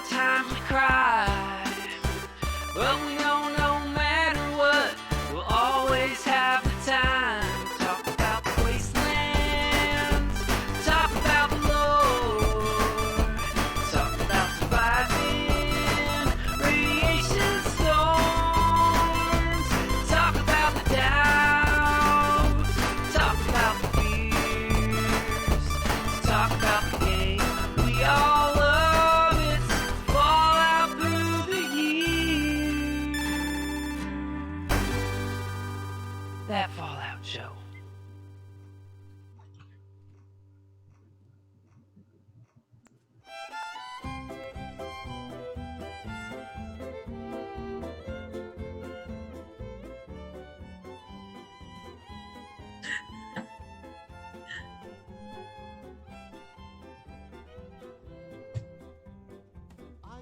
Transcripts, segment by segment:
Sometimes we cry, but we know no matter what, we'll always have the time. Talk about the wastelands, talk about the Lord, talk about surviving radiation storms, talk about the doubts, talk about the fears, talk about the game we all love. It's Fallout through the years. That Fallout show.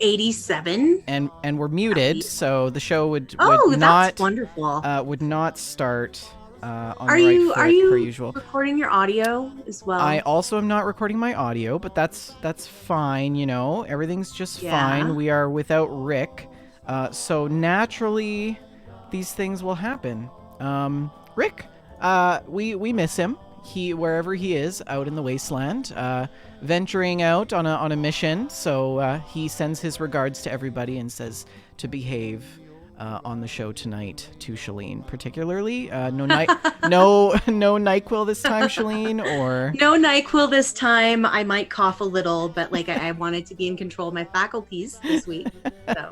'87. And we're muted, so the show would Oh, not that's wonderful. would not start on Are the right you foot are per you usual. recording your audio as well? I also am not recording my audio, but that's fine, you know. Everything's just Yeah. fine. We are without Rick. So naturally these things will happen. Rick, we miss him. He wherever he is out in the wasteland, venturing out on a mission. So he sends his regards to everybody and says to behave on the show tonight to Shaline, particularly. No NyQuil this time, Shaline, or No NyQuil this time. I might cough a little, but like I wanted to be in control of my faculties this week. So.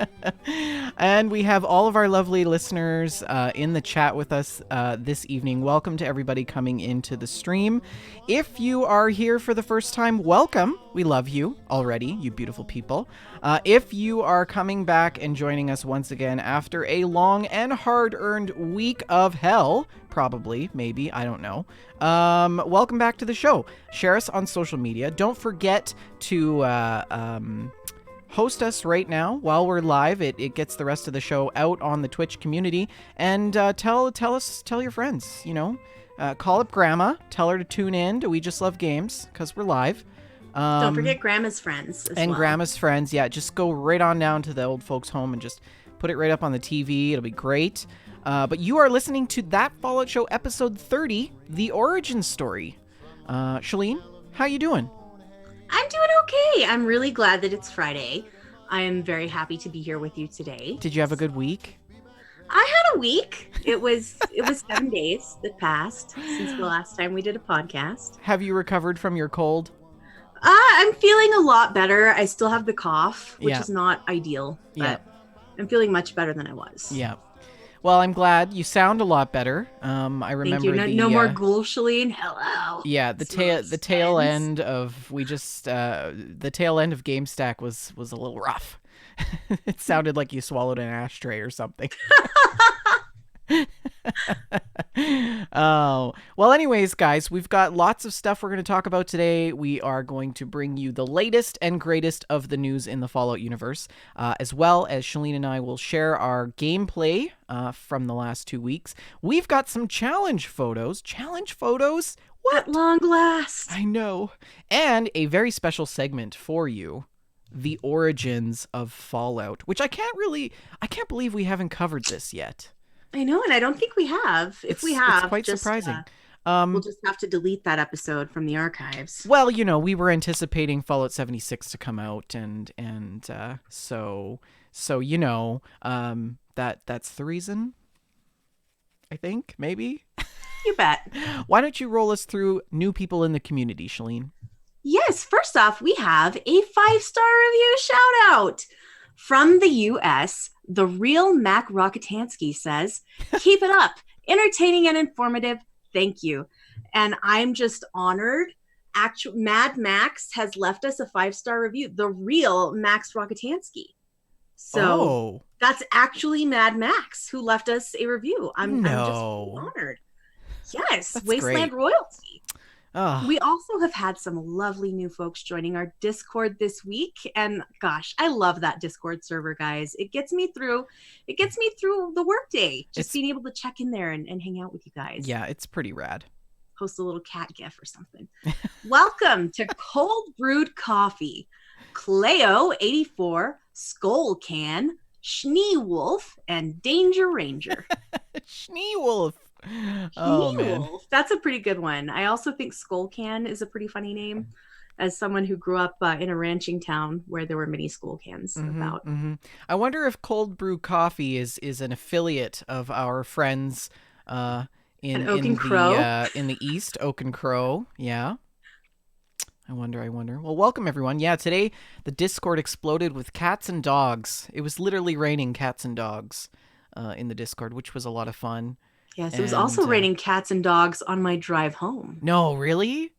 And we have all of our lovely listeners in the chat with us this evening. Welcome to everybody coming into the stream. If you are here for the first time, welcome. We love you already, you beautiful people. If you are coming back and joining us once again after a long and hard-earned week of hell, probably, maybe, I don't know. Welcome back to the show. Share us on social media. Don't forget to host us right now while we're live. It gets the rest of the show out on the Twitch community. And tell your friends, you know. Call up Grandma. Tell her to tune in to We Just Love Games, because we're live. Don't forget Grandma's friends as and well. Grandma's friends. Yeah, just go right on down to the old folks' home and just put it right up on the TV. It'll be great. But you are listening to That Fallout Show episode 30, The Origin Story. Shaline, how you doing? I'm doing okay. I'm really glad that it's Friday. I am very happy to be here with you today. Did you have a good week? I had a week. It was 7 days that passed since the last time we did a podcast. Have you recovered from your cold? I'm feeling a lot better. I still have the cough, which Yeah. is not ideal, but Yeah. I'm feeling much better than I was. Yeah. Well, I'm glad you sound a lot better. I remember Thank you. No more ghoul, Shaline. Hello. Yeah, the tail end of the tail end of GameStack was a little rough. It sounded like you swallowed an ashtray or something. Oh, well, anyways, guys, we've got lots of stuff we're going to talk about today. We are going to bring you the latest and greatest of the news in the Fallout universe, as well as Shaline and I will share our gameplay from the last 2 weeks. We've got some challenge photos. Challenge photos? What? At long last. I know. And a very special segment for you. The origins of Fallout, which I can't believe we haven't covered this yet. I know, and I don't think we have. If we have, it's quite surprising. We'll just have to delete that episode from the archives. Well, you know, we were anticipating Fallout 76 to come out, and so you know, that's the reason. I think maybe. You bet. Why don't you roll us through new people in the community, Shaline? Yes, first off, we have a 5-star review shout out from the US. The real Mac Rocketansky says, "Keep it up, entertaining and informative. Thank you." And I'm just honored. Mad Max has left us a 5-star review. The real Max Rocketansky. So that's actually Mad Max who left us a review. I'm just honored. Yes, that's Wasteland great. Royalty. Oh. We also have had some lovely new folks joining our Discord this week. And gosh, I love that Discord server, guys. It gets me through the workday. Just being able to check in there and hang out with you guys. Yeah, it's pretty rad. Post a little cat gif or something. Welcome to Cold Brewed Coffee. Cleo84, Skull Can, Schneewolf, and Danger Ranger. Schneewolf. Oh, man. Schneewolf. That's a pretty good one. I also think Skull Can is a pretty funny name, as someone who grew up in a ranching town where there were many skull cans about. I wonder if Cold Brew Coffee is an affiliate of our friends in Oak and Crow. In the East, Oak and Crow. Yeah. I wonder. Well, welcome everyone. Yeah, today the Discord exploded with cats and dogs. It was literally raining cats and dogs in the Discord, which was a lot of fun. Yes, it was also raining cats and dogs on my drive home. No, really?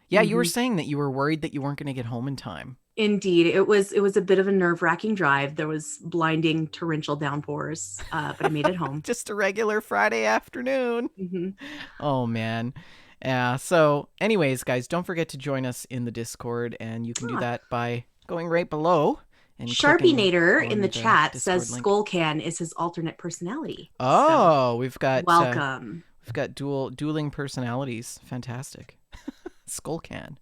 Yeah, you were saying that you were worried that you weren't going to get home in time. Indeed, it was a bit of a nerve-wracking drive. There was blinding torrential downpours, but I made it home. Just a regular Friday afternoon. Oh, man. Yeah, so anyways, guys, don't forget to join us in the Discord, and you can do that by going right below. And Sharpienator in the chat Discord says link. Skull Can is his alternate personality. Oh, so, we've got welcome. We've got dueling personalities. Fantastic. Skull Can.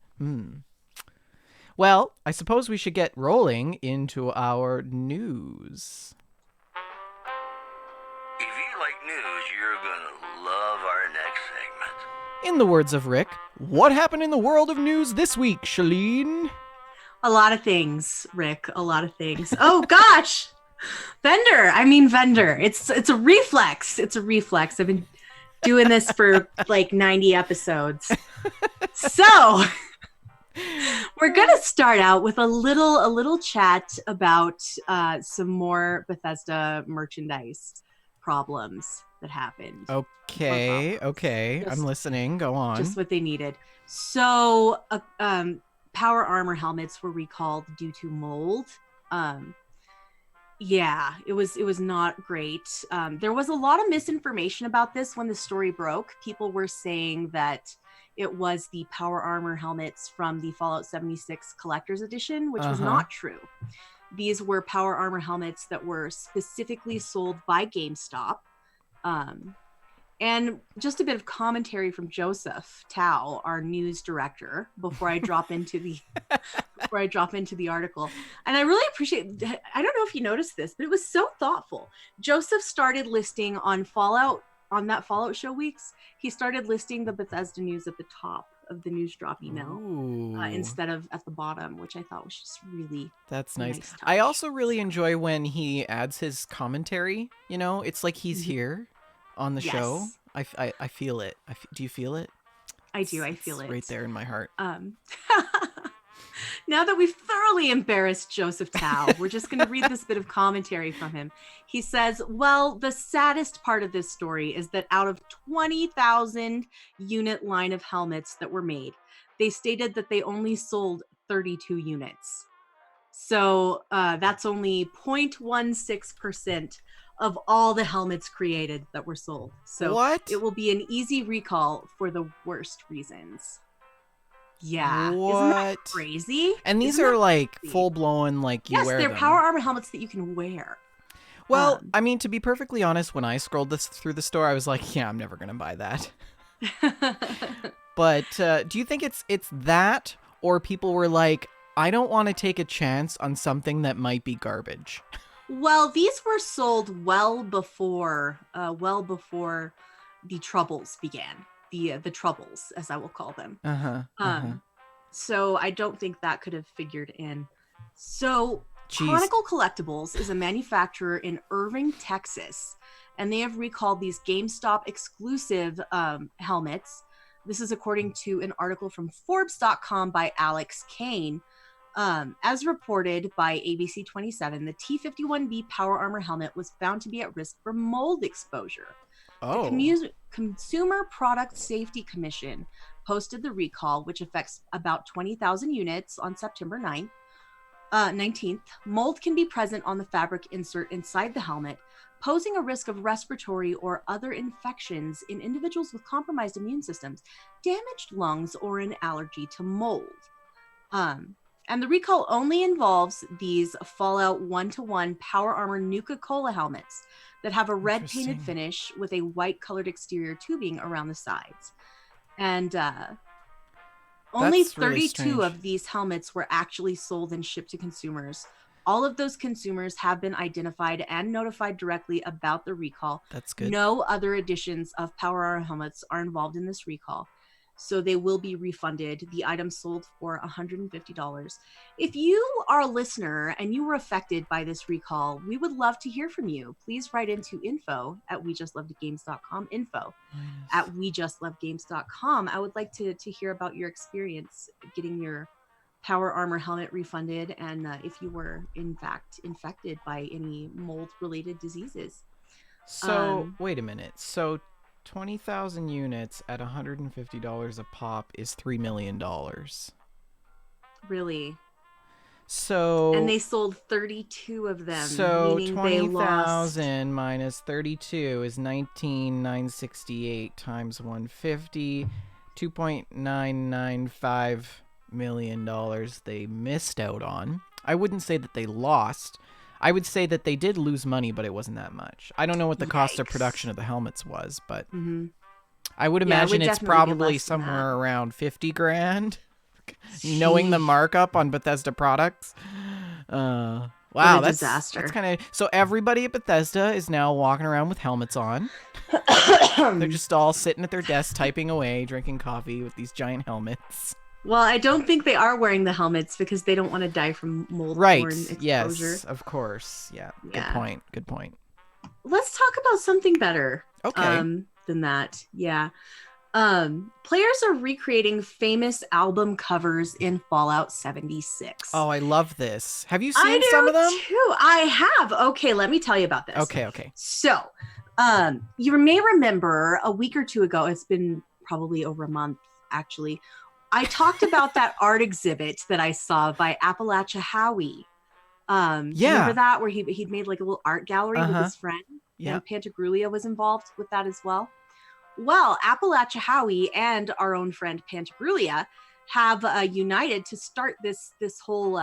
Well, I suppose we should get rolling into our news. If you like news, you're gonna love our next segment. In the words of Rick, what happened in the world of news this week, Shaline? A lot of things, Rick. A lot of things. Oh gosh, vendor. It's a reflex. It's a reflex. I've been doing this for like 90 episodes. So we're gonna start out with a little chat about some more Bethesda merchandise problems that happened. Okay. Just, I'm listening. Go on. Just what they needed. So, power armor helmets were recalled due to mold. Yeah, it was not great. There was a lot of misinformation about this when the story broke. People were saying that it was the power armor helmets from the Fallout 76 Collector's Edition, which was not true. These were power armor helmets that were specifically sold by GameStop. And just a bit of commentary from Joseph Tao, our news director, before I drop into the article. And I really appreciate, I don't know if you noticed this, but it was so thoughtful. Joseph started listing on that Fallout show weeks, he started listing the Bethesda news at the top of the news drop email instead of at the bottom, which I thought was just really That's nice. I also really enjoy when he adds his commentary. You know, it's like he's here on the show. I feel it. Do you feel it? I do. I feel it right there in my heart. Now that we've thoroughly embarrassed Joseph Tao, we're just going to read this bit of commentary from him. He says, well, the saddest part of this story is that out of 20,000 unit line of helmets that were made, they stated that they only sold 32 units. So that's only 0.16% of all the helmets created that were sold. So it will be an easy recall for the worst reasons. Yeah. What? Isn't that crazy? And these are like full-blown, like you wear them. Yes, they're power armor helmets that you can wear. Well, I mean, to be perfectly honest, when I scrolled through the store, I was like, yeah, I'm never going to buy that. But do you think it's that, or people were like, I don't want to take a chance on something that might be garbage? Well, these were sold well before the troubles began. The troubles, as I will call them. So I don't think that could have figured in. So Chronicle Collectibles is a manufacturer in Irving, Texas, and they have recalled these GameStop exclusive helmets. This is according to an article from Forbes.com by Alex Kane. As reported by ABC 27, the T-51B power armor helmet was found to be at risk for mold exposure. The Consumer Product Safety Commission posted the recall, which affects about 20,000 units on September 19th. Mold can be present on the fabric insert inside the helmet, posing a risk of respiratory or other infections in individuals with compromised immune systems, damaged lungs, or an allergy to mold. And the recall only involves these Fallout 1-to-1 Power Armor Nuka Cola helmets that have a red painted finish with a white colored exterior tubing around the sides. And only 32 of these helmets were actually sold and shipped to consumers. All of those consumers have been identified and notified directly about the recall. That's good. No other editions of Power Armor helmets are involved in this recall, so they will be refunded. The item sold for $150. If you are a listener and you were affected by this recall, we would love to hear from you. Please write into info@wejustlovegames.com, info@wejustlovegames.com. I would like to hear about your experience getting your Power Armor helmet refunded, and if you were in fact infected by any mold-related diseases. So wait a minute. So 20,000 units at $150 a pop is $3 million. Really? So And they sold 32 of them. So meaning they lost 20,000 minus 32 is 19,968 times 150, $2.995 million they missed out on. I wouldn't say that they lost. I would say that they did lose money, but it wasn't that much. I don't know what the cost of production of the helmets was, but I would imagine it's probably somewhere around 50 grand. Knowing the markup on Bethesda products. Wow, that's disaster. That's kind of so everybody at Bethesda is now walking around with helmets on. They're just all sitting at their desks typing away, drinking coffee with these giant helmets. Well, I don't think they are wearing the helmets because they don't want to die from mold-borne exposure. Yes, of course. Yeah. Good point. Let's talk about something better. Okay. Than that. Yeah. Players are recreating famous album covers in Fallout 76. Oh, I love this. Have you seen some of them? Too. I have. Okay, let me tell you about this. Okay. So, you may remember a week or two ago, it's been probably over a month actually, I talked about that art exhibit that I saw by Appalachia Howie. Do you remember that, where he'd made like a little art gallery with his friend? Yeah. And Pantagruelia was involved with that as well. Well, Appalachia Howie and our own friend Pantagruelia have united to start this whole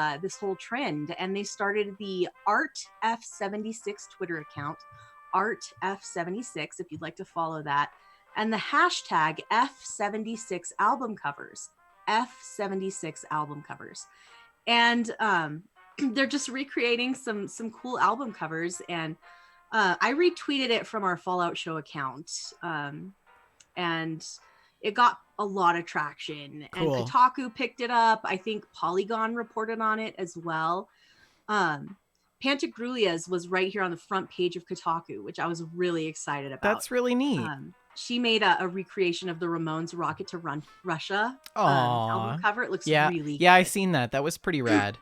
trend, and they started the Art F76 Twitter account, Art F76, if you'd like to follow that, and the hashtag F76 album covers, F76 album covers, and they're just recreating some cool album covers, and I retweeted it from our Fallout Show account, and it got a lot of traction. Cool. And Kotaku picked it up. I think Polygon reported on it as well. Pantagruelia's was right here on the front page of Kotaku, which I was really excited about. That's really neat. She made a recreation of the Ramones' Rocket to Russia album cover. It looks really good. Yeah, I seen that. That was pretty rad.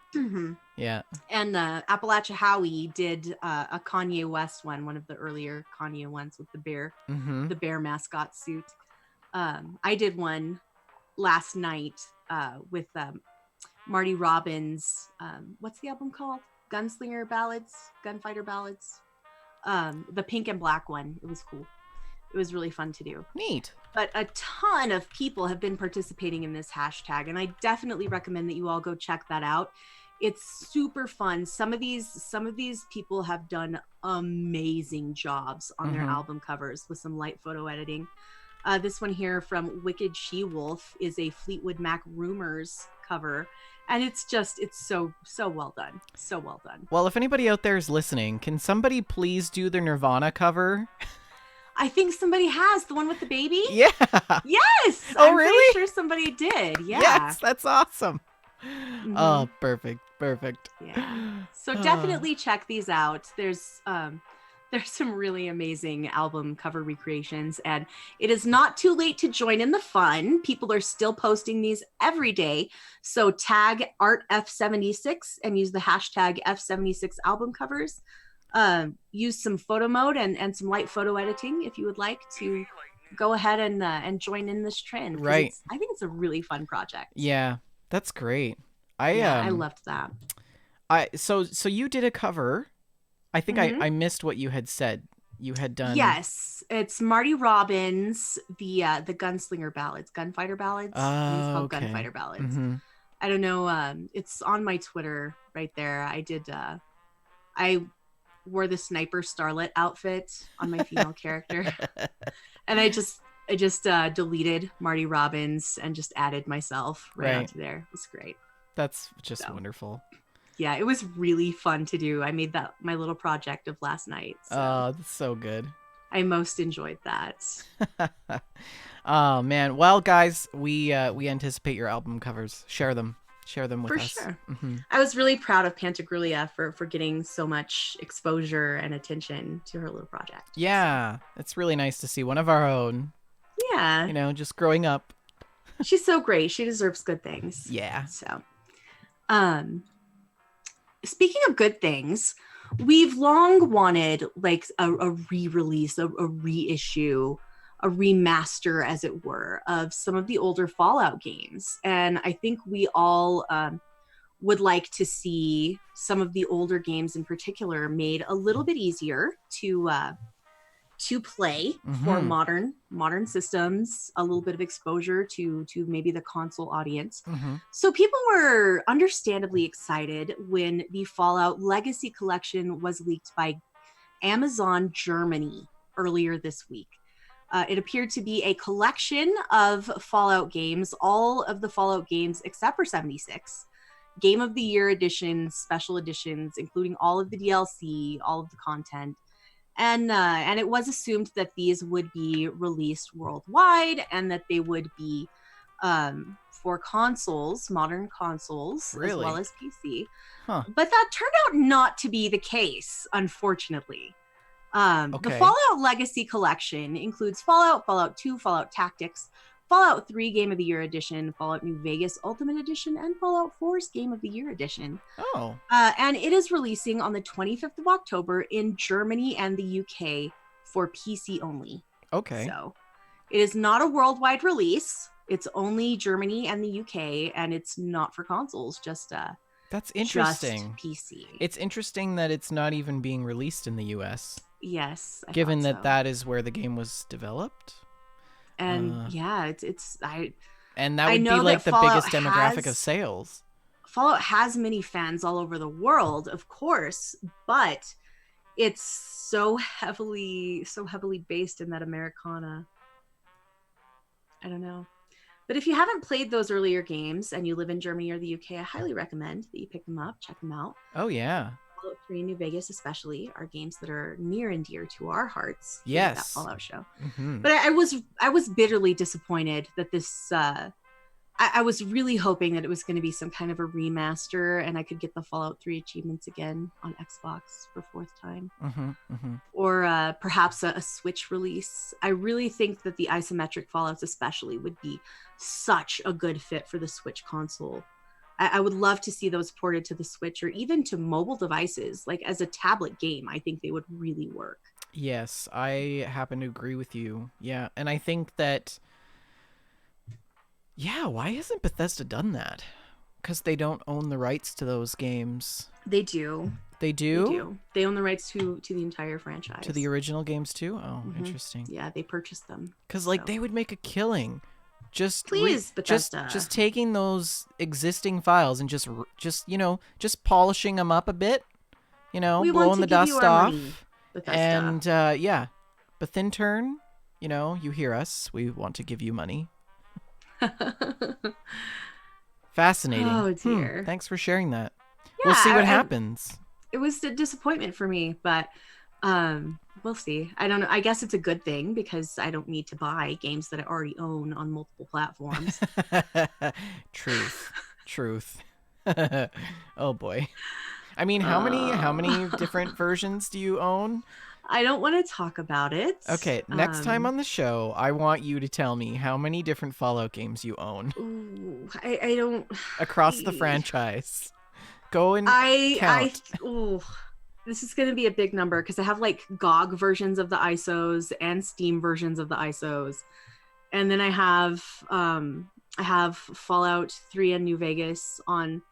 Yeah. And Appalachia Howie did a Kanye West one of the earlier Kanye ones with the bear mascot suit. I did one last night with Marty Robbins. What's the album called? Gunfighter Ballads. The pink and black one. It was cool. It was really fun to do. Neat. But a ton of people have been participating in this hashtag, and I definitely recommend that you all go check that out. It's super fun. Some of these people have done amazing jobs on their album covers with some light photo editing. This one here from Wicked She-Wolf is a Fleetwood Mac Rumors cover, and it's so well done. So well done. Well, if anybody out there is listening, can somebody please do the Nirvana cover? I think somebody has the one with the baby. Yeah. Yes. Oh, I'm really? pretty sure somebody did. Yeah. Yes, that's awesome. Oh, perfect. Yeah. So definitely check these out. There's some really amazing album cover recreations, and it is not too late to join in the fun. People are still posting these every day. So tag ArtF76 and use the hashtag F76 album covers. Use some photo mode and some light photo editing if you would like to go ahead and join in this trend. Right. I think it's a really fun project. Yeah, that's great. I loved that. So you did a cover. I think I missed what you had said. You had done. Yes, it's Marty Robbins, the Gunfighter Ballads. It's called Gunfighter Ballads. I don't know. It's on my Twitter right there. I did. I wore the Sniper Starlet outfit on my female character, and I just deleted Marty Robbins and just added myself right onto there. It's great. That's just wonderful. Yeah, it was really fun to do. I made that my little project of last night. So Oh, that's so good. I most enjoyed that. Oh man. Well, guys, we anticipate your album covers. Share them with For us. sure. Hmm. I was really proud of Pantagruelia for getting so much exposure and attention to her little project. Yeah, it's really nice to see one of our own. Yeah. You know, just growing up. She's so great. She deserves good things. Yeah. So, speaking of good things, we've long wanted like a re-release, a reissue, a remaster, as it were, of some of the older Fallout games. And I think we all would like to see some of the older games in particular made a little bit easier to play for modern systems, a little bit of exposure to maybe the console audience. So people were understandably excited when the Fallout Legacy Collection was leaked by Amazon Germany earlier this week. It appeared to be a collection of Fallout games, all of the Fallout games except for 76, Game of the Year editions, special editions, including all of the DLC, all of the content. And it was assumed that these would be released worldwide and that they would be for consoles, modern consoles, as Really? well as PC. Huh. But that turned out not to be the case, unfortunately. Okay. The Fallout Legacy Collection includes Fallout, Fallout 2, Fallout Tactics, Fallout 3 Game of the Year Edition, Fallout New Vegas Ultimate Edition, and Fallout 4's Game of the Year Edition. Oh. And it is releasing on the 25th of October in Germany and the UK for PC only. Okay. So it is not a worldwide release. It's only Germany and the UK, and it's not for consoles, just That's interesting. Just PC. It's interesting that it's not even being released in the US. Yes. Given thought that so. that is where the game was developed. And And that I would be know like that the biggest Fallout demographic of has- sales. Fallout has many fans all over the world, of course, but it's so heavily based in that Americana. I don't know. But if you haven't played those earlier games and you live in Germany or the UK, I highly recommend that you pick them up, check them out. Oh yeah. Fallout 3 and New Vegas especially are games that are near and dear to our hearts. here at Yes. That Fallout show. Mm-hmm. But I was bitterly disappointed that this I was really hoping that it was going to be some kind of a remaster and I could get the Fallout 3 achievements again on Xbox for fourth time. Or perhaps a Switch release. I really think that the isometric Fallouts especially would be such a good fit for the Switch console. I would love to see those ported to the Switch or even to mobile devices. Like as a tablet game, I think they would really work. Yes, I happen to agree with you. Yeah, and I think that... Yeah, why hasn't Bethesda done that? Because they don't own the rights to those games. They do. They do? They do. They own the rights to the entire franchise. To the original games too? Oh, Mhm. interesting. Yeah, they purchased them. Because like So. they would make a killing. Just Please, Bethesda. just taking those existing files and just polishing them up a bit, We want blowing to the give you dust our off, money, Bethesda. and yeah, Bethin turn, you hear us. We want to give you money. Fascinating. Oh, dear. Thanks for sharing that. Yeah, We'll see what I- happens. It was a disappointment for me, but we'll see. I don't know. I guess it's a good thing because I don't need to buy games that I already own on multiple platforms. Truth. Oh boy. I mean, how many different versions do you own? I don't want to talk about it. Okay, next time on the show, I want you to tell me how many different Fallout games you own Ooh, I don't. across the franchise. Go and count. This is going to be a big number because I have like GOG versions of the ISOs and Steam versions of the ISOs, and then I have Fallout 3 and New Vegas on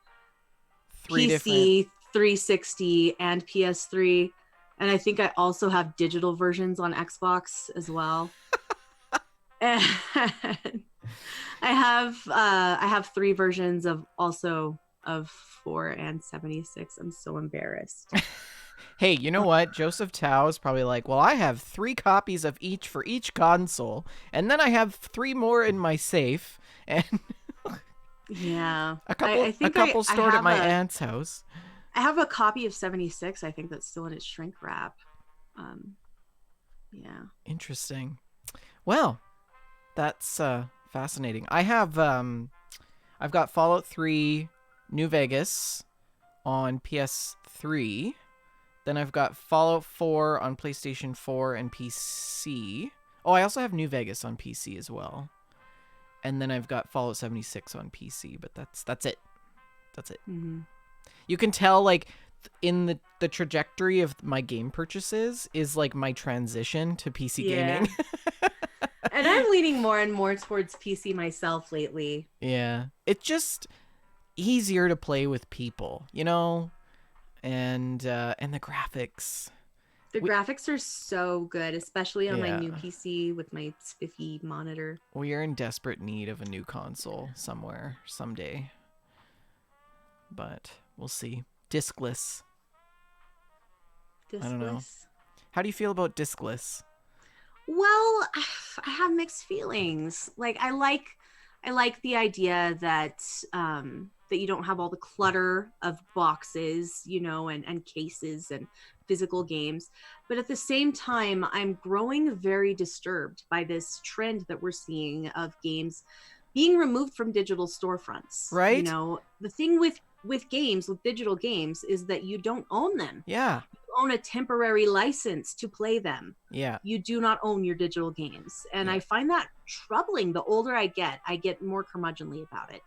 PC, 360, and PS3, and I think I also have digital versions on Xbox as well. And I have 3 versions of 4 and 76. I'm so embarrassed. Hey, you know what? Joseph Tao is probably like, well, I have 3 copies of each for each console, and then I have 3 more in my safe, and Yeah, a couple stored at my aunt's house. I have a copy of 76. I think that's still in its shrink wrap. Yeah. Interesting. Well, that's fascinating. I've got Fallout 3 New Vegas on PS3. Then I've got Fallout 4 on PlayStation 4 and PC. Oh, I also have New Vegas on PC as well. And then I've got Fallout 76 on PC, but that's it. That's it. Mm-hmm. You can tell, like, in the trajectory of my game purchases is, like, my transition to PC gaming. And I'm leaning more and more towards PC myself lately. Yeah. It's just easier to play with people, you know? And the graphics. The graphics are so good, especially on my Yeah. new PC with my spiffy monitor. We are in desperate need of a new console somewhere, someday. But we'll see. Discless. I don't know. Discless. How do you feel about discless? Well, I have mixed feelings. Like I like the idea that that you don't have all the clutter of boxes, you know, and cases and physical games. But at the same time, I'm growing very disturbed by this trend that we're seeing of games being removed from digital storefronts. Right? You know, the thing with games, with digital games, is that you don't own them. Yeah. You own a temporary license to play them. Yeah. You do not own your digital games. And Yeah. I find that troubling. The older I get more curmudgeonly about it.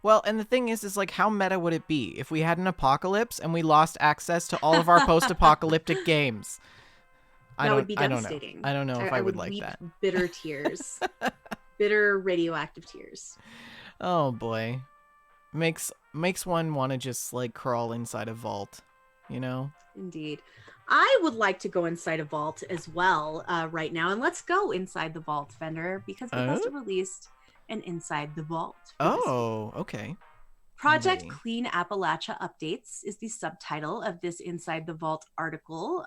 Well, and the thing is like, how meta would it be if we had an apocalypse and we lost access to all of our post-apocalyptic games? That would be I don't know. devastating. I don't know if I would like weep that. Bitter tears. Bitter radioactive tears. Oh boy. Makes one want to just like crawl inside a vault, you know? Indeed. I would like to go inside a vault as well right now. And let's go inside the vault, Fender, because Bethesda released an Inside the Vault. Oh, okay. Project Maybe. Clean Appalachia Updates is the subtitle of this Inside the Vault article.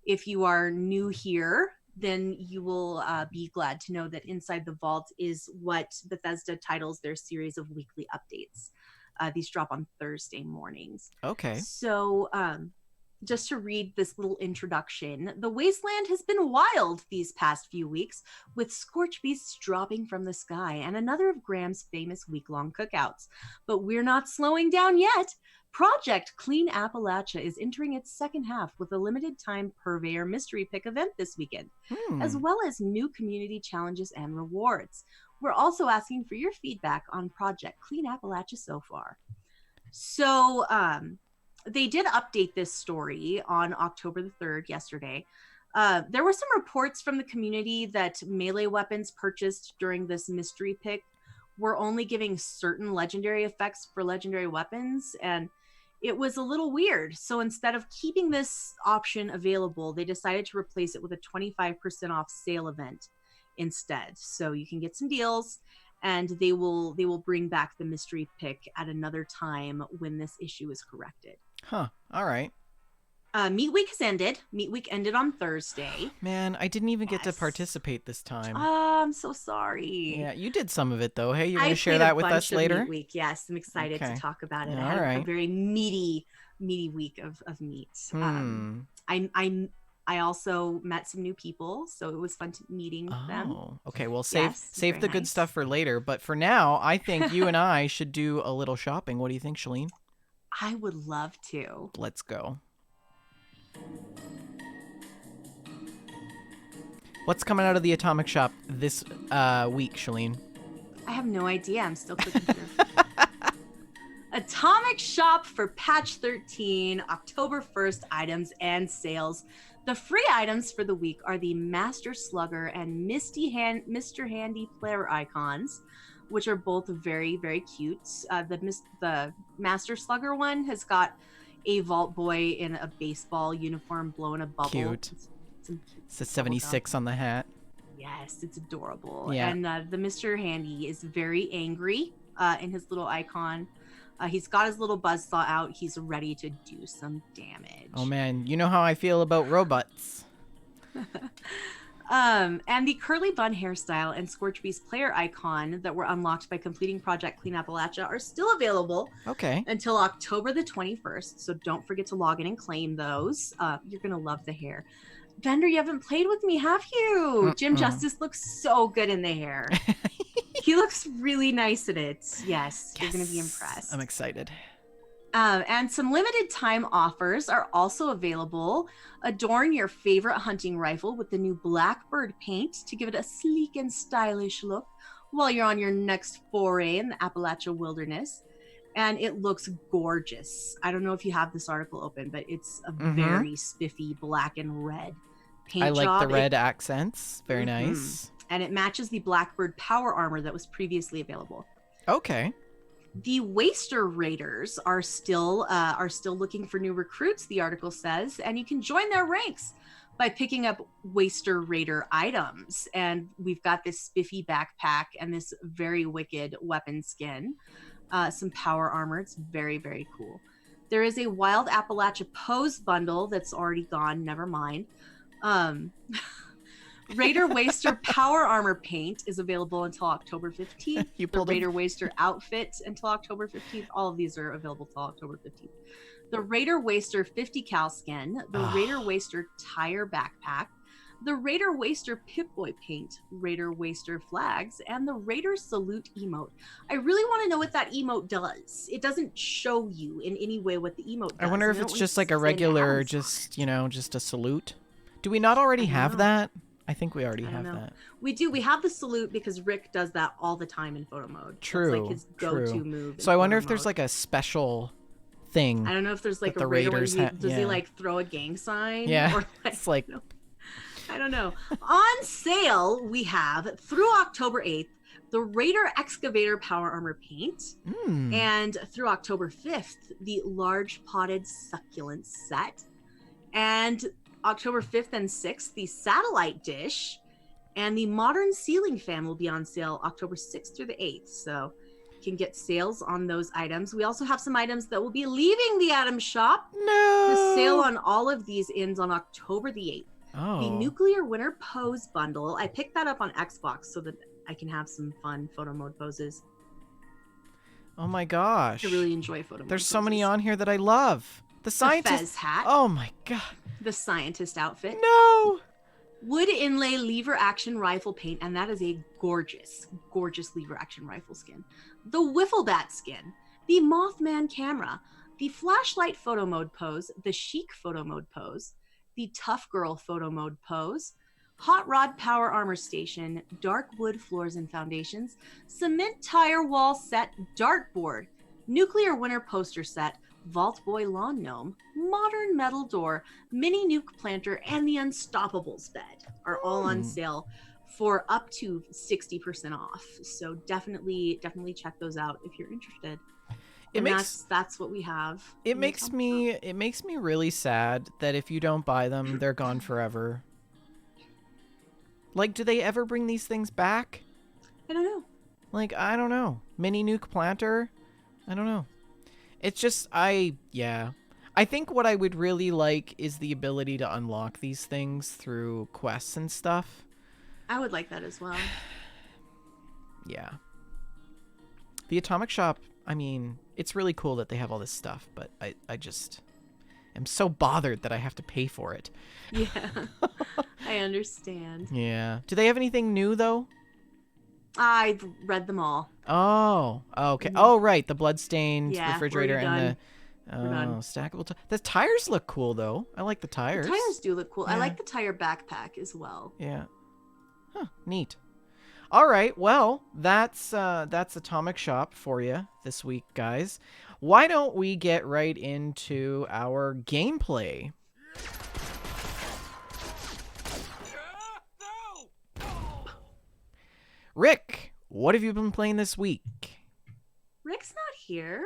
If you are new here, then you will be glad to know that Inside the Vault is what Bethesda titles their series of weekly updates. These drop on Thursday mornings. Okay. So just to read this little introduction, the wasteland has been wild these past few weeks, with scorch beasts dropping from the sky and another of Graham's famous week-long cookouts. But we're not slowing down yet. Project Clean Appalachia is entering its second half with a limited time Purveyor Mystery Pick event this weekend, as well as new community challenges and rewards. We're also asking for your feedback on Project Clean Appalachia so far. So they did update this story on October the 3rd, yesterday. There were some reports from the community that melee weapons purchased during this mystery pick were only giving certain legendary effects for legendary weapons, and it was a little weird. So instead of keeping this option available, they decided to replace it with a 25% off sale event instead. So you can get some deals, and they will bring back the mystery pick at another time when this issue is corrected. Huh. All right. Meat Week has ended. Meat Week ended on Thursday. Man, I didn't even get to Yes. participate this time. I'm so sorry. Yeah, you did some of it though. Hey, you're going I to share played that a with bunch us of later? Meat Week. Yes, I'm excited Okay. to talk about it. Yeah, I had a alright. very meaty week of meat. I also met some new people, so it was fun meeting them. Oh, okay. Well, save Yes, save very the good nice. stuff for later. But for now, I think you and I should do a little shopping. What do you think, Shaline? I would love to. Let's go. What's coming out of the Atomic Shop this week, Shaline? I have no idea. I'm still clicking through. Atomic Shop for Patch 13, October 1st items and sales. The free items for the week are the Master Slugger and Mr. Handy player icons, which are both very, very cute. The Master Slugger one has got a Vault Boy in a baseball uniform blowing a bubble. Cute. It's a 76 on the hat. Yes, it's adorable. Yeah. And the Mr. Handy is very angry in his little icon. He's got his little buzzsaw out. He's ready to do some damage. Oh man, you know how I feel about robots. And the curly bun hairstyle and Scorch Beast player icon that were unlocked by completing Project Clean Appalachia are still available Okay. until October the 21st. So don't forget to log in and claim those. You're going to love the hair. Vendor, you haven't played with me, have you? Jim Justice looks so good in the hair. He looks really nice in it. Yes, you're going to be impressed. I'm excited. And some limited time offers are also available. Adorn your favorite hunting rifle with the new Blackbird paint to give it a sleek and stylish look while you're on your next foray in the Appalachia wilderness. And it looks gorgeous. I don't know if you have this article open, but it's a very spiffy black and red paint I like job. the red accents. Very nice. And it matches the Blackbird power armor that was previously available. Okay. The Waster Raiders are still looking for new recruits, the article says, and you can join their ranks by picking up Waster Raider items. And we've got this spiffy backpack and this very wicked weapon skin, some power armor. It's very, very cool. There is a Wild Appalachia Pose bundle that's already gone. Never mind. Raider Waster Power Armor Paint is available until October 15th. You The pulled Raider Waster Outfit until October 15th. All of these are available until October 15th. The Raider Waster 50 cal skin, the Raider Waster Tire Backpack, the Raider Waster Pip-Boy Paint, Raider Waster Flags, and the Raider Salute emote. I really want to know what that emote does. It doesn't show you in any way what the emote does. I wonder if it's just like a regular, just a salute. Do we not already have that? I think we already have that. We do. We have the salute because Rick does that all the time in photo mode. True. It's like his go-to move. So I wonder if there's like a special thing. I don't know if there's like the a Raider Raiders does he like throw a gang sign? Yeah. Or It's like I don't know. On sale, we have through October 8th the Raider Excavator Power Armor Paint, and through October 5th the Large Potted Succulent Set, and October 5th and 6th, the Satellite Dish, and the Modern Ceiling Fan will be on sale October 6th through the 8th. So you can get sales on those items. We also have some items that will be leaving the Atom Shop. no. The sale on all of these ends on October the 8th. Oh. The Nuclear Winter Pose Bundle. I picked that up on Xbox so that I can have some fun photo mode poses. Oh my gosh. I really enjoy photo mode There's so many poses. on here that I love. The The scientist. Fez hat. Oh my god. The Scientist outfit. No. Wood inlay lever action rifle paint, and that is a gorgeous, gorgeous lever action rifle skin. The Wiffle Bat skin, the Mothman camera, the flashlight photo mode pose, the chic photo mode pose, the tough girl photo mode pose, hot rod power armor station, dark wood floors and foundations, cement tire wall set dartboard, nuclear winter poster set, Vault Boy Lawn Gnome, Modern Metal Door, Mini Nuke Planter, and the Unstoppables Bed are all on sale for up to 60% off. So definitely check those out if you're interested. That's what we have. It makes me really sad that if you don't buy them, they're gone forever. Like, do they ever bring these things back? I don't know. Like, I don't know. Mini Nuke Planter? I don't know. It's just, I think what I would really like is the ability to unlock these things through quests and stuff. I would like that as well. Yeah. The Atomic Shop, I mean, it's really cool that they have all this stuff, but I just am so bothered that I have to pay for it. Yeah, I understand. Yeah. Do they have anything new, though? I've read them all. Oh, okay. Oh, right. The bloodstained Yeah, refrigerator we're and We're done. stackable. The tires look cool, though. I like the tires. The tires do look cool. I Yeah. like the tire backpack as well. Yeah. Huh. Neat. All right. Well, that's Atomic Shop for you this week, guys. Why don't we get right into our gameplay? Rick, what have you been playing this week? Rick's not here.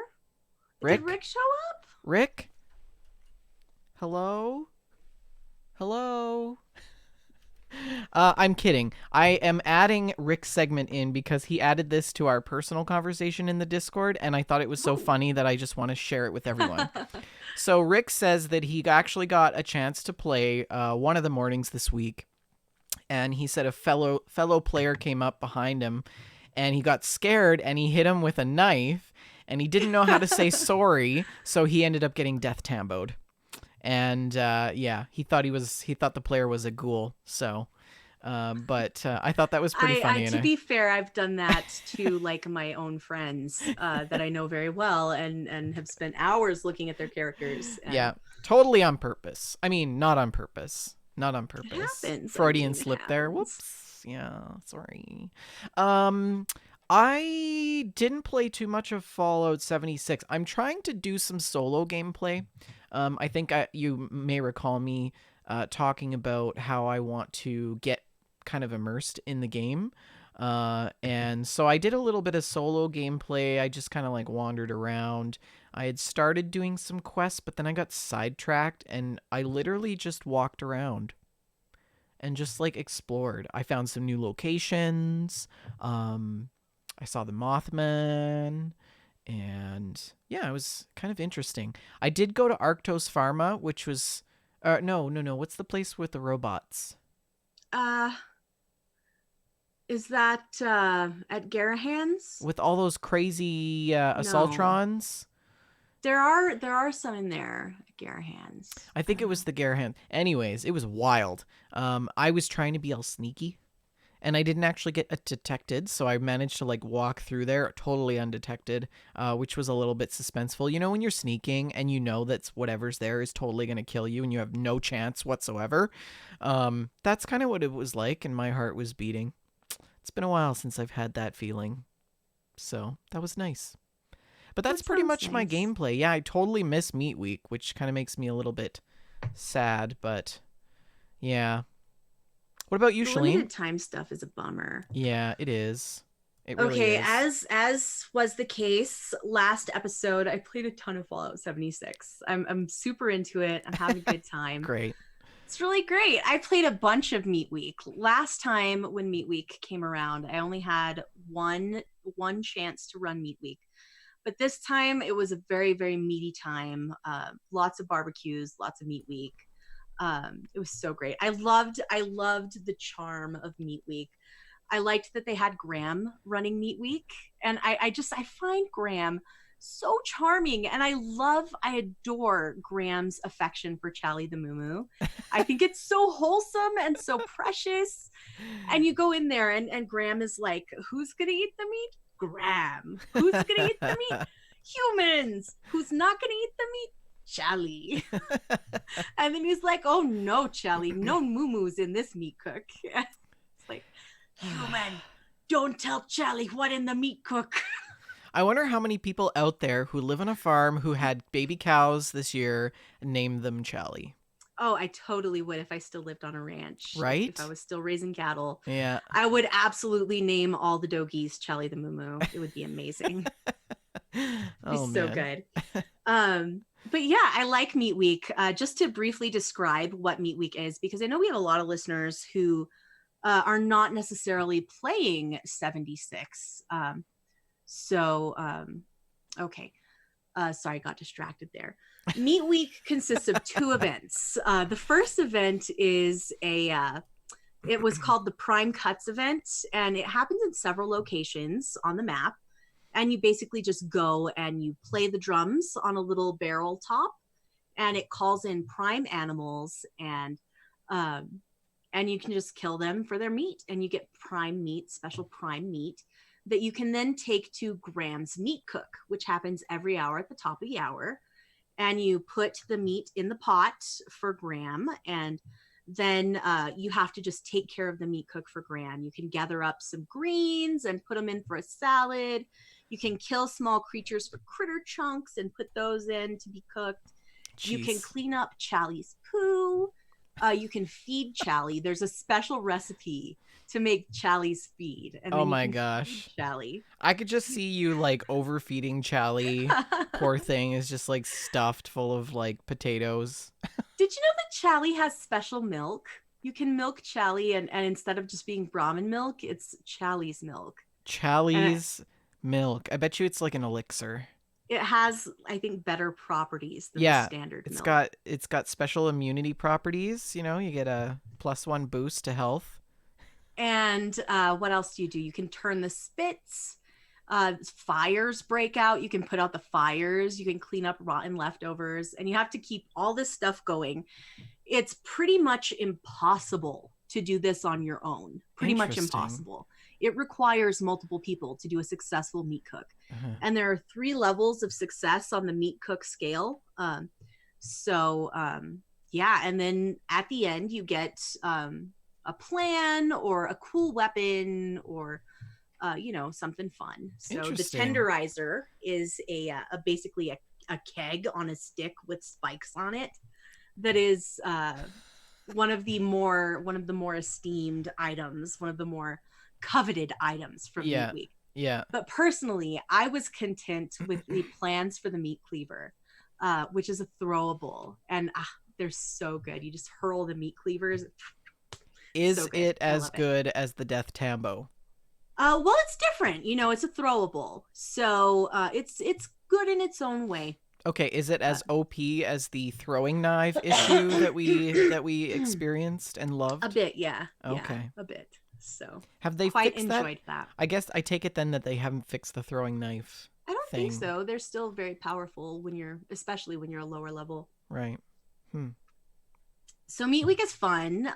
Rick? Did Rick show up? Rick? Hello? Hello? I'm kidding. I am adding Rick's segment in because he added this to our personal conversation in the Discord, and I thought it was so funny that I just want to share it with everyone. So Rick says that he actually got a chance to play one of the mornings this week, and he said a fellow player came up behind him, and he got scared, and he hit him with a knife, and he didn't know how to say sorry, so he ended up getting death tamboed. And he thought the player was a ghoul. So, but I thought that was pretty funny. To be fair, I've done that to like my own friends that I know very well, and have spent hours looking at their characters. And yeah, totally on purpose. I mean, not on purpose. Not on purpose. It happens. Freudian slip there. Whoops. Yeah, sorry. I didn't play too much of Fallout 76. I'm trying to do some solo gameplay. I think you may recall me talking about how I want to get kind of immersed in the game. And so I did a little bit of solo gameplay. I just kind of like wandered around. I had started doing some quests, but then I got sidetracked, and I literally just walked around and just like explored. I found some new locations. I saw the Mothman, and yeah, it was kind of interesting. I did go to Arctos Pharma, which was no. What's the place with the robots? Is that at Garahan's? With all those crazy Assaultrons? There are some in there at Garahan's. I think it was the Garahan. Anyways, it was wild. I was trying to be all sneaky, and I didn't actually get detected, so I managed to like walk through there totally undetected, which was a little bit suspenseful. You know, when you're sneaking and you know that whatever's there is totally going to kill you and you have no chance whatsoever. That's kind of what it was like, and my heart was beating. It's been a while since I've had that feeling, so that was nice. But that's pretty much my gameplay. Yeah, I totally miss Meat Week, which kind of makes me a little bit sad, but yeah. What about you, Shaline? Limited time stuff is a bummer. Yeah, it is. It really okay, is. as was the case last episode, I played a ton of Fallout 76. I'm super into it. I'm having a good time. Great. It's really great. I played a bunch of Meat Week. Last time when Meat Week came around, I only had one chance to run Meat Week. But this time it was a very, very meaty time. Lots of barbecues, lots of Meat Week. It was so great. I loved the charm of Meat Week. I liked that they had Graham running Meat Week, and I find Graham so charming, and I adore Graham's affection for Charlie the Moo. I think it's so wholesome and so precious. And you go in there, and Graham is like, "Who's gonna eat the meat? Graham. Who's gonna eat the meat? Humans. Who's not gonna eat the meat? Charlie." And then he's like, "Oh no, Charlie, no moo-moos in this meat cook." It's like, human, don't tell Charlie what in the meat cook. I wonder how many people out there who live on a farm who had baby cows this year named them Charlie. Oh, I totally would if I still lived on a ranch. Right? If I was still raising cattle. Yeah. I would absolutely name all the doggies Charlie the Moo. It would be amazing. Oh, so man. good. But yeah, I like Meat Week. Just to briefly describe what Meat Week is, because I know we have a lot of listeners who are not necessarily playing 76. Okay. Sorry, I got distracted there. Meat Week consists of two events. The first event is it was called the Prime Cuts event, and it happens in several locations on the map. And you basically just go and you play the drums on a little barrel top, and it calls in prime animals, and you can just kill them for their meat, and you get prime meat, special prime meat that you can then take to Graham's Meat Cook, which happens every hour at the top of the hour. And you put the meat in the pot for Graham, and then you have to just take care of the meat cook for Graham. You can gather up some greens and put them in for a salad. You can kill small creatures for critter chunks and put those in to be cooked. Jeez. You can clean up Charlie's poo. You can feed Charlie. There's a special recipe to make Charlie's feed. And oh then my gosh. Charlie. I could just see you like overfeeding Charlie. Poor thing is just like stuffed full of like potatoes. Did you know that Charlie has special milk? You can milk Charlie, and instead of just being Brahmin milk, it's Charlie's milk. Charlie's milk. I bet you it's like an elixir. It has, I think, better properties than the standard milk. It's got special immunity properties. You know, you get a +1 boost to health. And what else do? You can turn the spits. Fires break out. You can put out the fires. You can clean up rotten leftovers. And you have to keep all this stuff going. It's pretty much impossible to do this on your own. Pretty much impossible. It requires multiple people to do a successful meat cook. And there are 3 levels of success on the meat cook scale. Yeah, and then at the end you get a plan or a cool weapon or something fun. So the tenderizer is basically a keg on a stick with spikes on it. That is one of the more esteemed items, one of the more coveted items from Meat Week. Yeah. But personally, I was content with the plans for the meat cleaver, which is a throwable, and they're so good. You just hurl the meat cleavers. Is it as good as the Death Tambo? Well, it's different. It's a throwable, so it's good in its own way. Okay, is it as OP as the throwing knife issue that we experienced and loved? A bit, yeah. Okay, yeah, a bit. So have they quite fixed enjoyed that? I guess I take it then that they haven't fixed the throwing knife. I don't think so. They're still very powerful especially when you're a lower level. Right. So Meat Week is fun.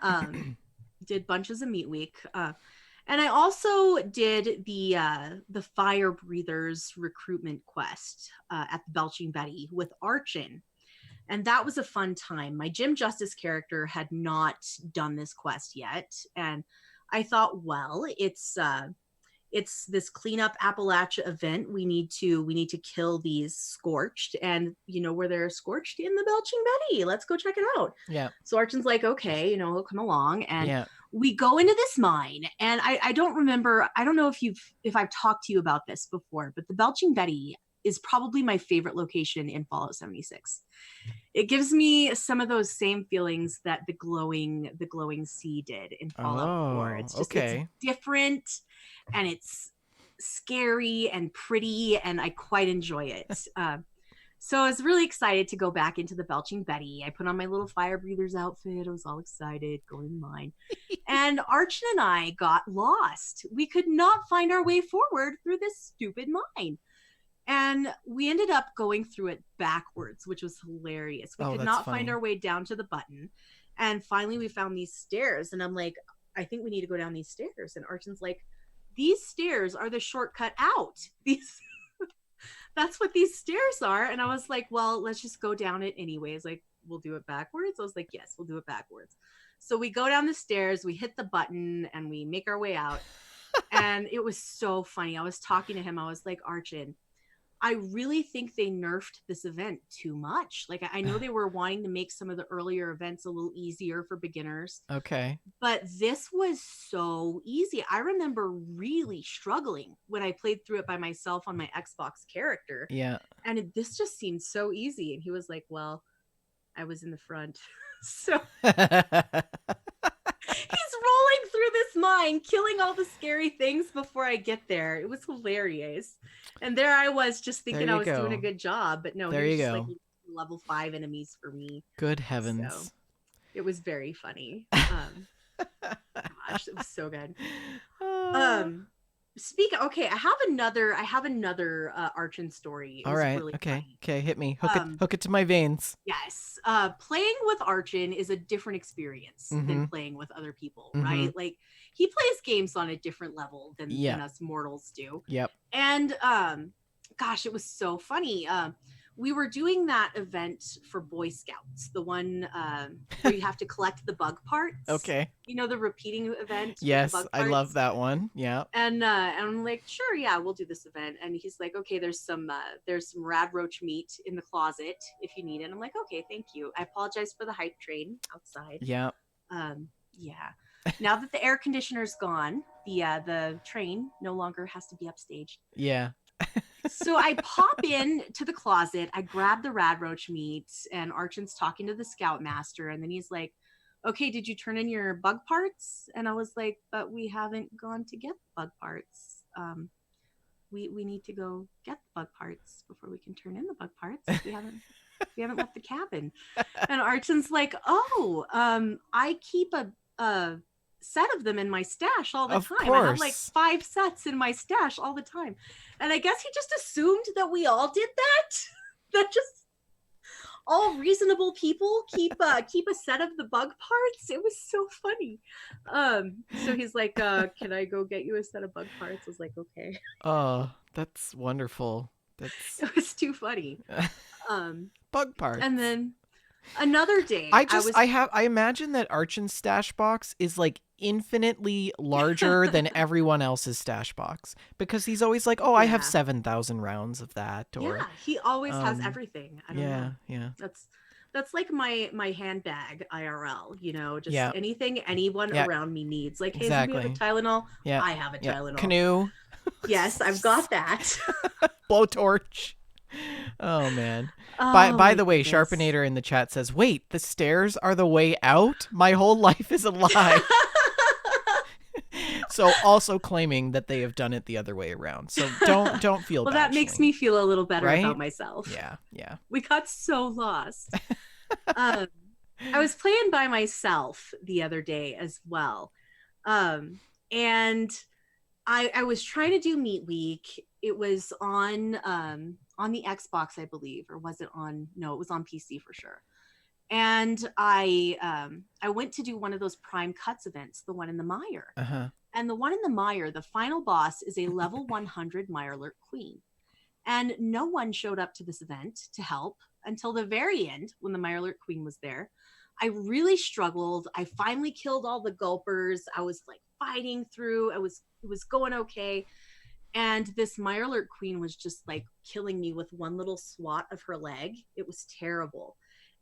Did bunches of Meat Week. And I also did the Fire Breathers recruitment quest at the Belching Betty with Archon. And that was a fun time. My Jim Justice character had not done this quest yet. And I thought, well, it's this cleanup Appalachia event. We need to kill these scorched, and where they're scorched in the Belching Betty. Let's go check it out. Yeah. So Archon's like, okay, he'll come along, and we go into this mine. And I don't remember. I don't know if I've talked to you about this before, but the Belching Betty is probably my favorite location in Fallout 76. It gives me some of those same feelings that the glowing sea did in Fallout 4. It's just it's different, and it's scary and pretty, and I quite enjoy it. So I was really excited to go back into the Belching Betty. I put on my little Fire Breathers outfit. I was all excited going in mine. And Archon and I got lost. We could not find our way forward through this stupid mine. And we ended up going through it backwards, which was hilarious. We could not find our way down to the button. And finally we found these stairs. And I'm like, I think we need to go down these stairs. And Archon's like, these stairs are the shortcut out. That's what these stairs are. And I was like, well, let's just go down it anyways. Like, we'll do it backwards. I was like, yes, we'll do it backwards. So we go down the stairs, we hit the button, and we make our way out. And it was so funny. I was talking to him. I was like, Archon, I really think they nerfed this event too much. Like, I know they were wanting to make some of the earlier events a little easier for beginners. Okay. But this was so easy. I remember really struggling when I played through it by myself on my Xbox character. Yeah. And this just seemed so easy. And he was like, well, I was in the front. So he's rolling through this mine, killing all the scary things before I get there. It was hilarious. And there I was just thinking I was doing a good job, but no, there you go. Like level 5 enemies for me. Good heavens. So it was very funny. Gosh, it was so good. Okay, I have another Archon story. All right. Really okay. funny. Okay, hit me. Hook it to my veins. Yes. Playing with Archon is a different experience than playing with other people, right? Like, he plays games on a different level than us mortals do. Yep. And gosh, it was so funny. We were doing that event for Boy Scouts, the one where you have to collect the bug parts. Okay. The repeating event. Yes, I love that one. Yeah. And I'm like, sure, yeah, we'll do this event. And he's like, okay, there's some rad roach meat in the closet if you need it. I'm like, okay, thank you. I apologize for the hype train outside. Yeah. Yeah. Now that the air conditioner's gone, the train no longer has to be upstaged. Yeah. So I pop in to the closet, I grab the rad roach meat, and Archon's talking to the scoutmaster, and then he's like, okay, did you turn in your bug parts? And I was like, but we haven't gone to get the bug parts. We need to go get the bug parts before we can turn in the bug parts. We haven't left the cabin. And Archon's like, oh, I keep a set of them in my stash all the Of time. I have like course. 5 sets in my stash all the time. And I guess he just assumed that we all did that. That just all reasonable people keep a set of the bug parts. It was so funny. So he's like, can I go get you a set of bug parts? I was like, okay. Oh, that's wonderful. That's It was too funny. bug parts. And then another day, I imagine that Archon's stash box is like infinitely larger than everyone else's stash box, because he's always like, oh, I have Yeah. 7,000 rounds of that. Or Yeah, he always has everything. I don't know. yeah. That's like my handbag IRL, just Yeah. anything anyone Yeah. around me needs. Like, hey, Exactly. do we have a Tylenol? Yeah. I have a Yeah. Tylenol. Canoe, Yes, I've got that. blowtorch. Oh man. Oh, By my the way, goodness. Sharpenator in the chat says, "Wait, the stairs are the way out? My whole life is a lie." So also claiming that they have done it the other way around. So don't feel Well, bad. that makes Shaline. me feel a little better Right? about myself. Yeah. We got so lost. I was playing by myself the other day as well. And I was trying to do Meat Week. It was on the Xbox, I believe, or was it on? No, it was on PC for sure. And I went to do one of those Prime Cuts events, the one in the Mire. Uh-huh. And the one in the Mire, the final boss is a level 100 Mirelurk Queen. And no one showed up to this event to help until the very end when the Mirelurk Queen was there. I really struggled. I finally killed all the gulpers. I was like fighting through. It was going okay. And this Mirelurk Queen was just like killing me with one little swat of her leg. It was terrible.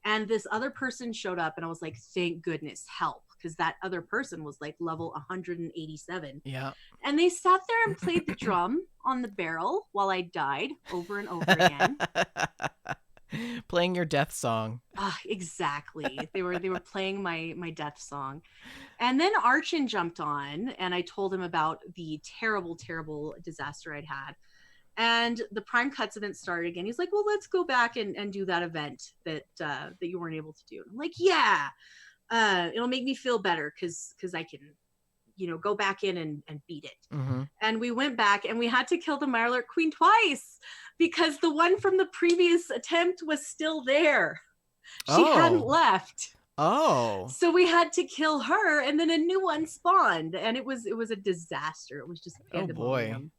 And this other person showed up and I was like, thank goodness, help. Because that other person was like level 187. Yeah. And they sat there and played the drum on the barrel while I died over and over again. Playing your death song. Exactly. They were playing my death song. And then Archon jumped on and I told him about the terrible, terrible disaster I'd had. And the Prime Cuts event started again. He's like, well, let's go back and do that event that you weren't able to do. And I'm like, yeah, it'll make me feel better because I can, go back in and beat it. Mm-hmm. And we went back and we had to kill the Mirelurk Queen twice because the one from the previous attempt was still there. She hadn't left. Oh. So we had to kill her and then a new one spawned and it was a disaster. It was just pandemonium. Boy.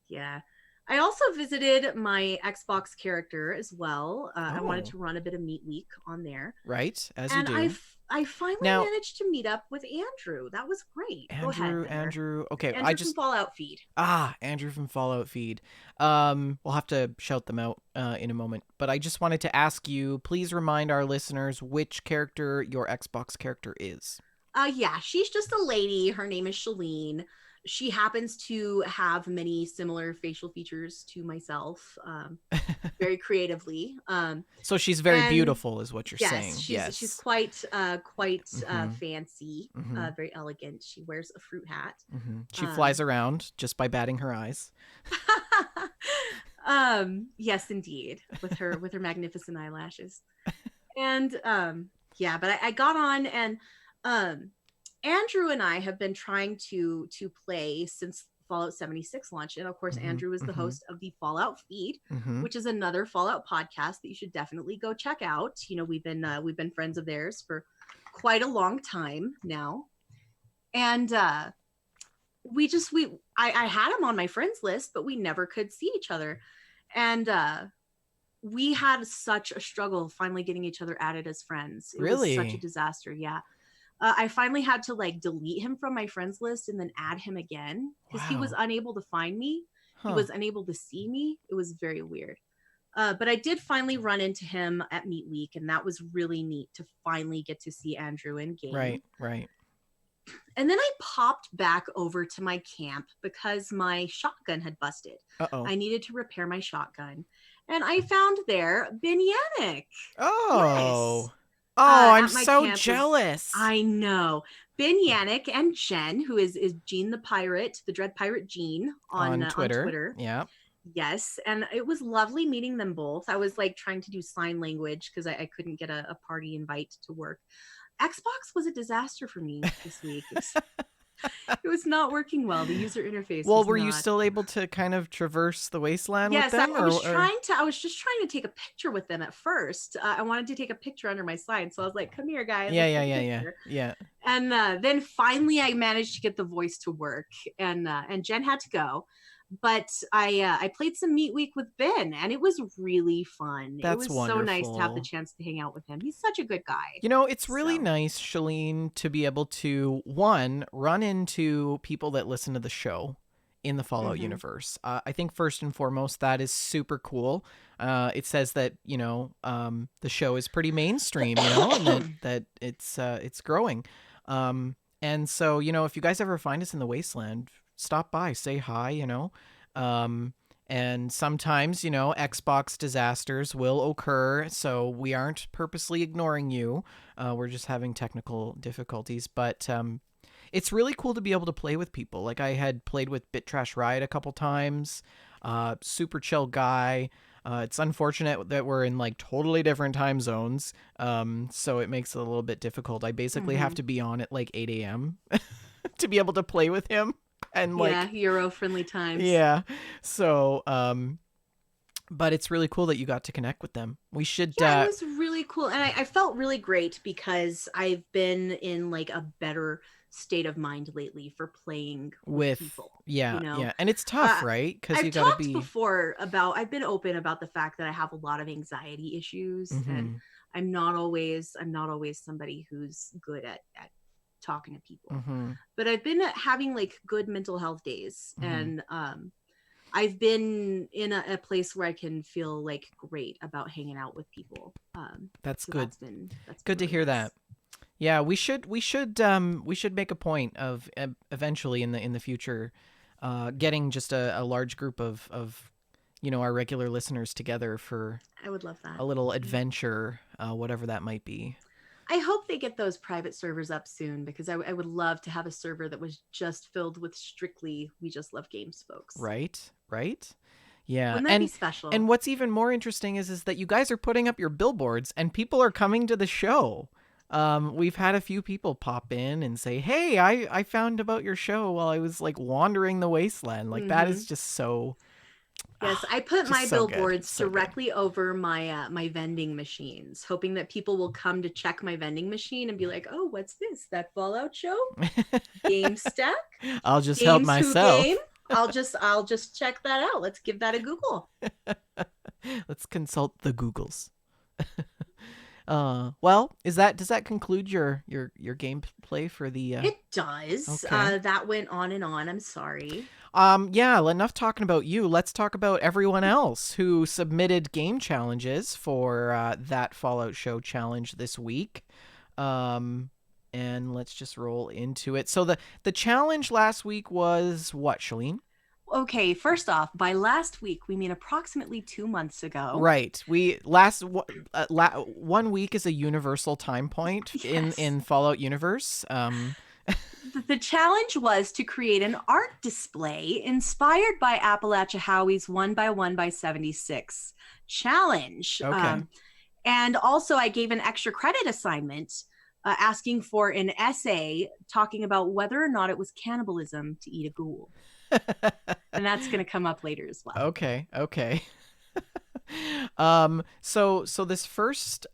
Yeah. I also visited my Xbox character as well. I wanted to run a bit of Meat Week on there. Right, as and you do. I finally managed to meet up with Andrew. That was great. Go ahead, Andrew. Okay, Andrew from Fallout Feed. Andrew from Fallout Feed. We'll have to shout them out in a moment. But I just wanted to ask you, please remind our listeners which character your Xbox character is. Yeah, she's just a lady. Her name is Shaline. She happens to have many similar facial features to myself, very creatively. So she's very beautiful, is what you're saying. Yes, she's quite fancy, very elegant. She wears a fruit hat. Mm-hmm. She flies around just by batting her eyes. Yes, indeed, with her magnificent eyelashes. And but I got on and Andrew and I have been trying to play since Fallout 76 launch. And of course, Andrew is the host of the Fallout Feed, which is another Fallout podcast that you should definitely go check out. We've been friends of theirs for quite a long time now. And I had him on my friends list, but we never could see each other. And we had such a struggle finally getting each other added as friends. It was such a disaster. Yeah. I finally had to delete him from my friends list and then add him again because he was unable to find me. He was unable to see me. It was very weird. But I did finally run into him at Meat Week, and that was really neat to finally get to see Andrew in game. Right. And then I popped back over to my camp because my shotgun had busted. Uh-oh. I needed to repair my shotgun. And I found there Binyanik. Oh. Yes. I'm so jealous. I know. Binyanik and Jen, who is Gene the Pirate, the Dread Pirate Gene on Twitter. Yeah. Yes. And it was lovely meeting them both. I was trying to do sign language because I couldn't get a party invite to work. Xbox was a disaster for me this week. It was not working well. The user interface Well, was were you not. still able to kind of traverse the wasteland Yes, with them? I was just trying to take a picture with them at first. I wanted to take a picture under my slide, so I was like, "Come here, guys." Yeah, let's yeah, take a yeah, yeah, picture." yeah. And then finally, I managed to get the voice to work, and Jen had to go. But I played some Meat Week with Ben, and it was really fun. That's it was so nice to have the wonderful. chance to hang out with him. He's such a good guy. You know, it's really So. nice, Shaline, to be able to, one, run into people that listen to the show in the Fallout Mhm. universe. I think first and foremost, that is super cool. It says that, the show is pretty mainstream, and that it's growing. And so, if you guys ever find us in the wasteland, stop by, say hi, and sometimes, Xbox disasters will occur, so we aren't purposely ignoring you. We're just having technical difficulties, but it's really cool to be able to play with people. Like, I had played with Bit Trash Riot a couple times. Super chill guy. It's unfortunate that we're in like totally different time zones, so it makes it a little bit difficult. I basically have to be on at like 8 a.m. to be able to play with him. And Euro friendly times. Yeah. So, but it's really cool that you got to connect with them. We should. Yeah, it was really cool, and I felt really great because I've been in like a better state of mind lately for playing with people. Yeah, and it's tough, right? Because you I've got to talked be. before about. I've been open about the fact that I have a lot of anxiety issues, and I'm not always somebody who's good at talking to people. But I've been having like good mental health days, and I've been in a place where I can feel like great about hanging out with people. That's so good. That's good to really hear nice. that. Yeah, we should make a point of eventually in the future, getting just a large group of our regular listeners together for. I would love that. A little adventure, whatever that might be. I hope they get those private servers up soon, because I would love to have a server that was just filled with strictly We Just Love Games folks. Right. Yeah. Wouldn't that be special? And what's even more interesting is that you guys are putting up your billboards and people are coming to the show. We've had a few people pop in and say, "Hey, I found about your show while I was like wandering the wasteland." Like that is just so. Yes, I put my so billboards so directly over my my vending machines, hoping that people will come to check my vending machine and be like, "Oh, what's this? That Fallout show? Game Stack? I'll just Games help Who myself. Game? I'll just check that out. Let's give that a Google." Let's consult the Googles. Well, does that conclude your gameplay for the? It does. Okay. That went on and on. I'm sorry. Yeah, enough talking about you. Let's talk about everyone else who submitted game challenges for that Fallout show challenge this week. And let's just roll into it. So the challenge last week was what, Shaline? Okay, first off, by last week we mean approximately 2 months ago. Right. We 1 week is a universal time point in Fallout universe. The challenge was to create an art display inspired by Appalachia Howie's 1x1x76 challenge. Okay. And also I gave an extra credit assignment asking for an essay talking about whether or not it was cannibalism to eat a ghoul. And that's going to come up later as well. Okay. So this first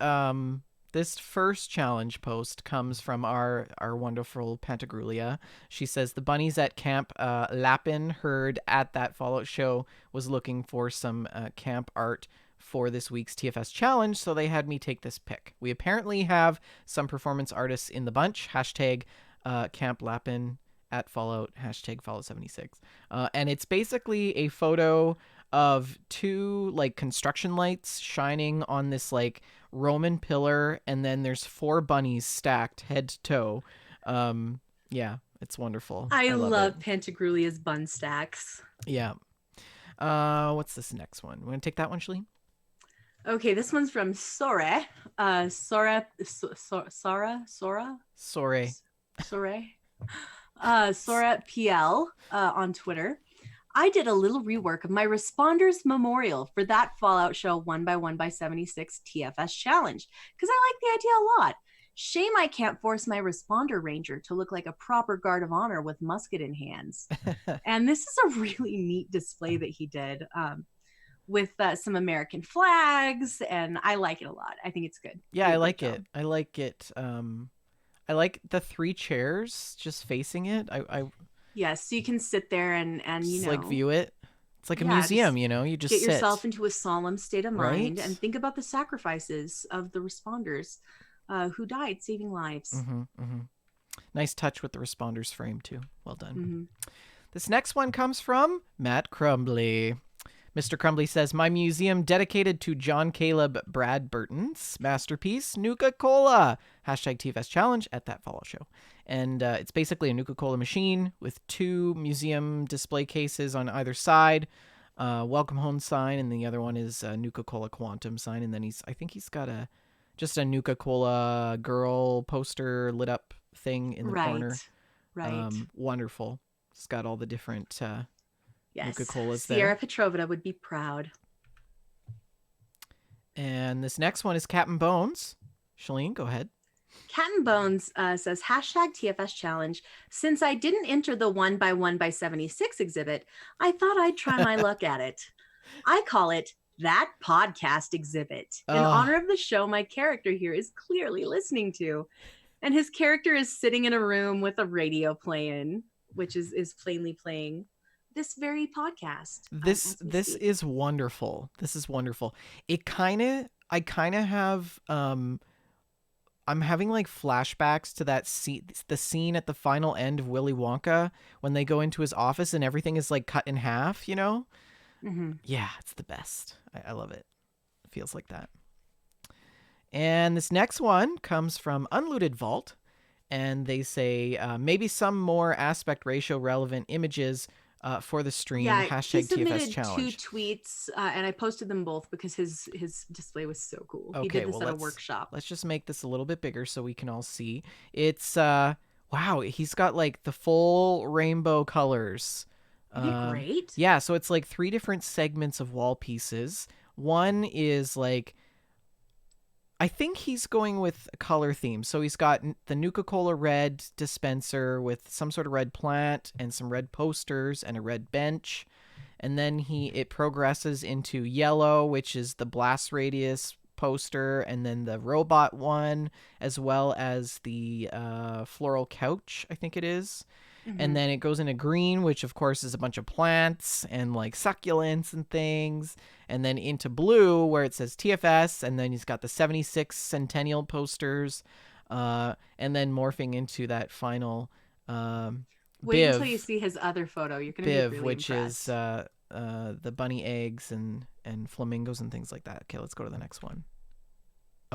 challenge post comes from our wonderful Pantagrulia. She says the bunnies at Camp Lapin heard at that Fallout show was looking for some camp art for this week's TFS challenge, so they had me take this pick. We apparently have some performance artists in the bunch. Camp Lapin at Fallout, #Fallout76. And it's basically a photo of two like construction lights shining on this like Roman pillar, and then there's 4 bunnies stacked head to toe. Yeah, it's wonderful. I love Pantagruelia's bun stacks. Yeah. What's this next one? Want to take that one, Shaline? Okay, this one's from Sore. Sora PL on Twitter. I did a little rework of my responders memorial for that Fallout show 1x1x76 TFS challenge because I like the idea a lot. Shame I can't force my responder ranger to look like a proper guard of honor with musket in hands. And this is a really neat display that he did with some American flags, and I like it a lot. I think it's good. Yeah, I like it. I like it. I like the 3 chairs just facing it. Yes, so you can sit there and you just know, like view it. It's like a yeah, museum, just you know. You just get sit. yourself into a solemn state of mind Right? and think about the sacrifices of the responders who died saving lives. Nice touch with the responders frame too. Well done. Mm-hmm. This next one comes from Matt Crumbly. Mr. Crumbly says, my museum dedicated to John Caleb Bradburton's masterpiece, Nuka Cola. Hashtag TFS Challenge at That Follow Show. And it's basically a Nuka Cola machine with 2 museum display cases on either side. Welcome home sign, and the other one is a Nuka Cola Quantum sign. And then I think he's got just a Nuka Cola girl poster lit up thing in the corner. Right. Wonderful. It's got all the different yes. Nuka Colas Sierra there. Petrovna would be proud. And this next one is Captain Bones. Shaline, go ahead. Cat and Bones says, hashtag TFS Challenge. Since I didn't enter the 1x1x76 exhibit, I thought I'd try my luck at it. I call it That Podcast Exhibit. In honor of the show my character here is clearly listening to. And his character is sitting in a room with a radio playing, which is plainly playing this very podcast. This is wonderful. This is wonderful. I kind of have I'm having like flashbacks to the scene at the final end of Willy Wonka when they go into his office and everything is like cut in half, you know? Mm-hmm. Yeah, it's the best. I love it. It feels like that. And this next one comes from Unlooted Vault, and they say maybe some more aspect ratio relevant images for the stream. Yeah, Hashtag he submitted TFS Challenge. 2 tweets, and I posted them both because his display was so cool. Okay, he did this well, at a workshop. Let's just make this a little bit bigger so we can all see. It's wow, he's got like the full rainbow colors. Isn't it great? Yeah, so it's like 3 different segments of wall pieces. One is like, I think he's going with a color theme. So he's got the Nuka Cola red dispenser with some sort of red plant and some red posters and a red bench. And then it progresses into yellow, which is the blast radius poster, and then the robot one, as well as the floral couch, I think it is. Mm-hmm. And then it goes into green, which of course is a bunch of plants and like succulents and things. And then into blue, where it says TFS, and then he's got the 76 Centennial posters. And then morphing into that final Wait Biv, until you see his other photo. You're going to Biv, be really which impressed. is the bunny eggs and flamingos and things like that. Okay, let's go to the next one.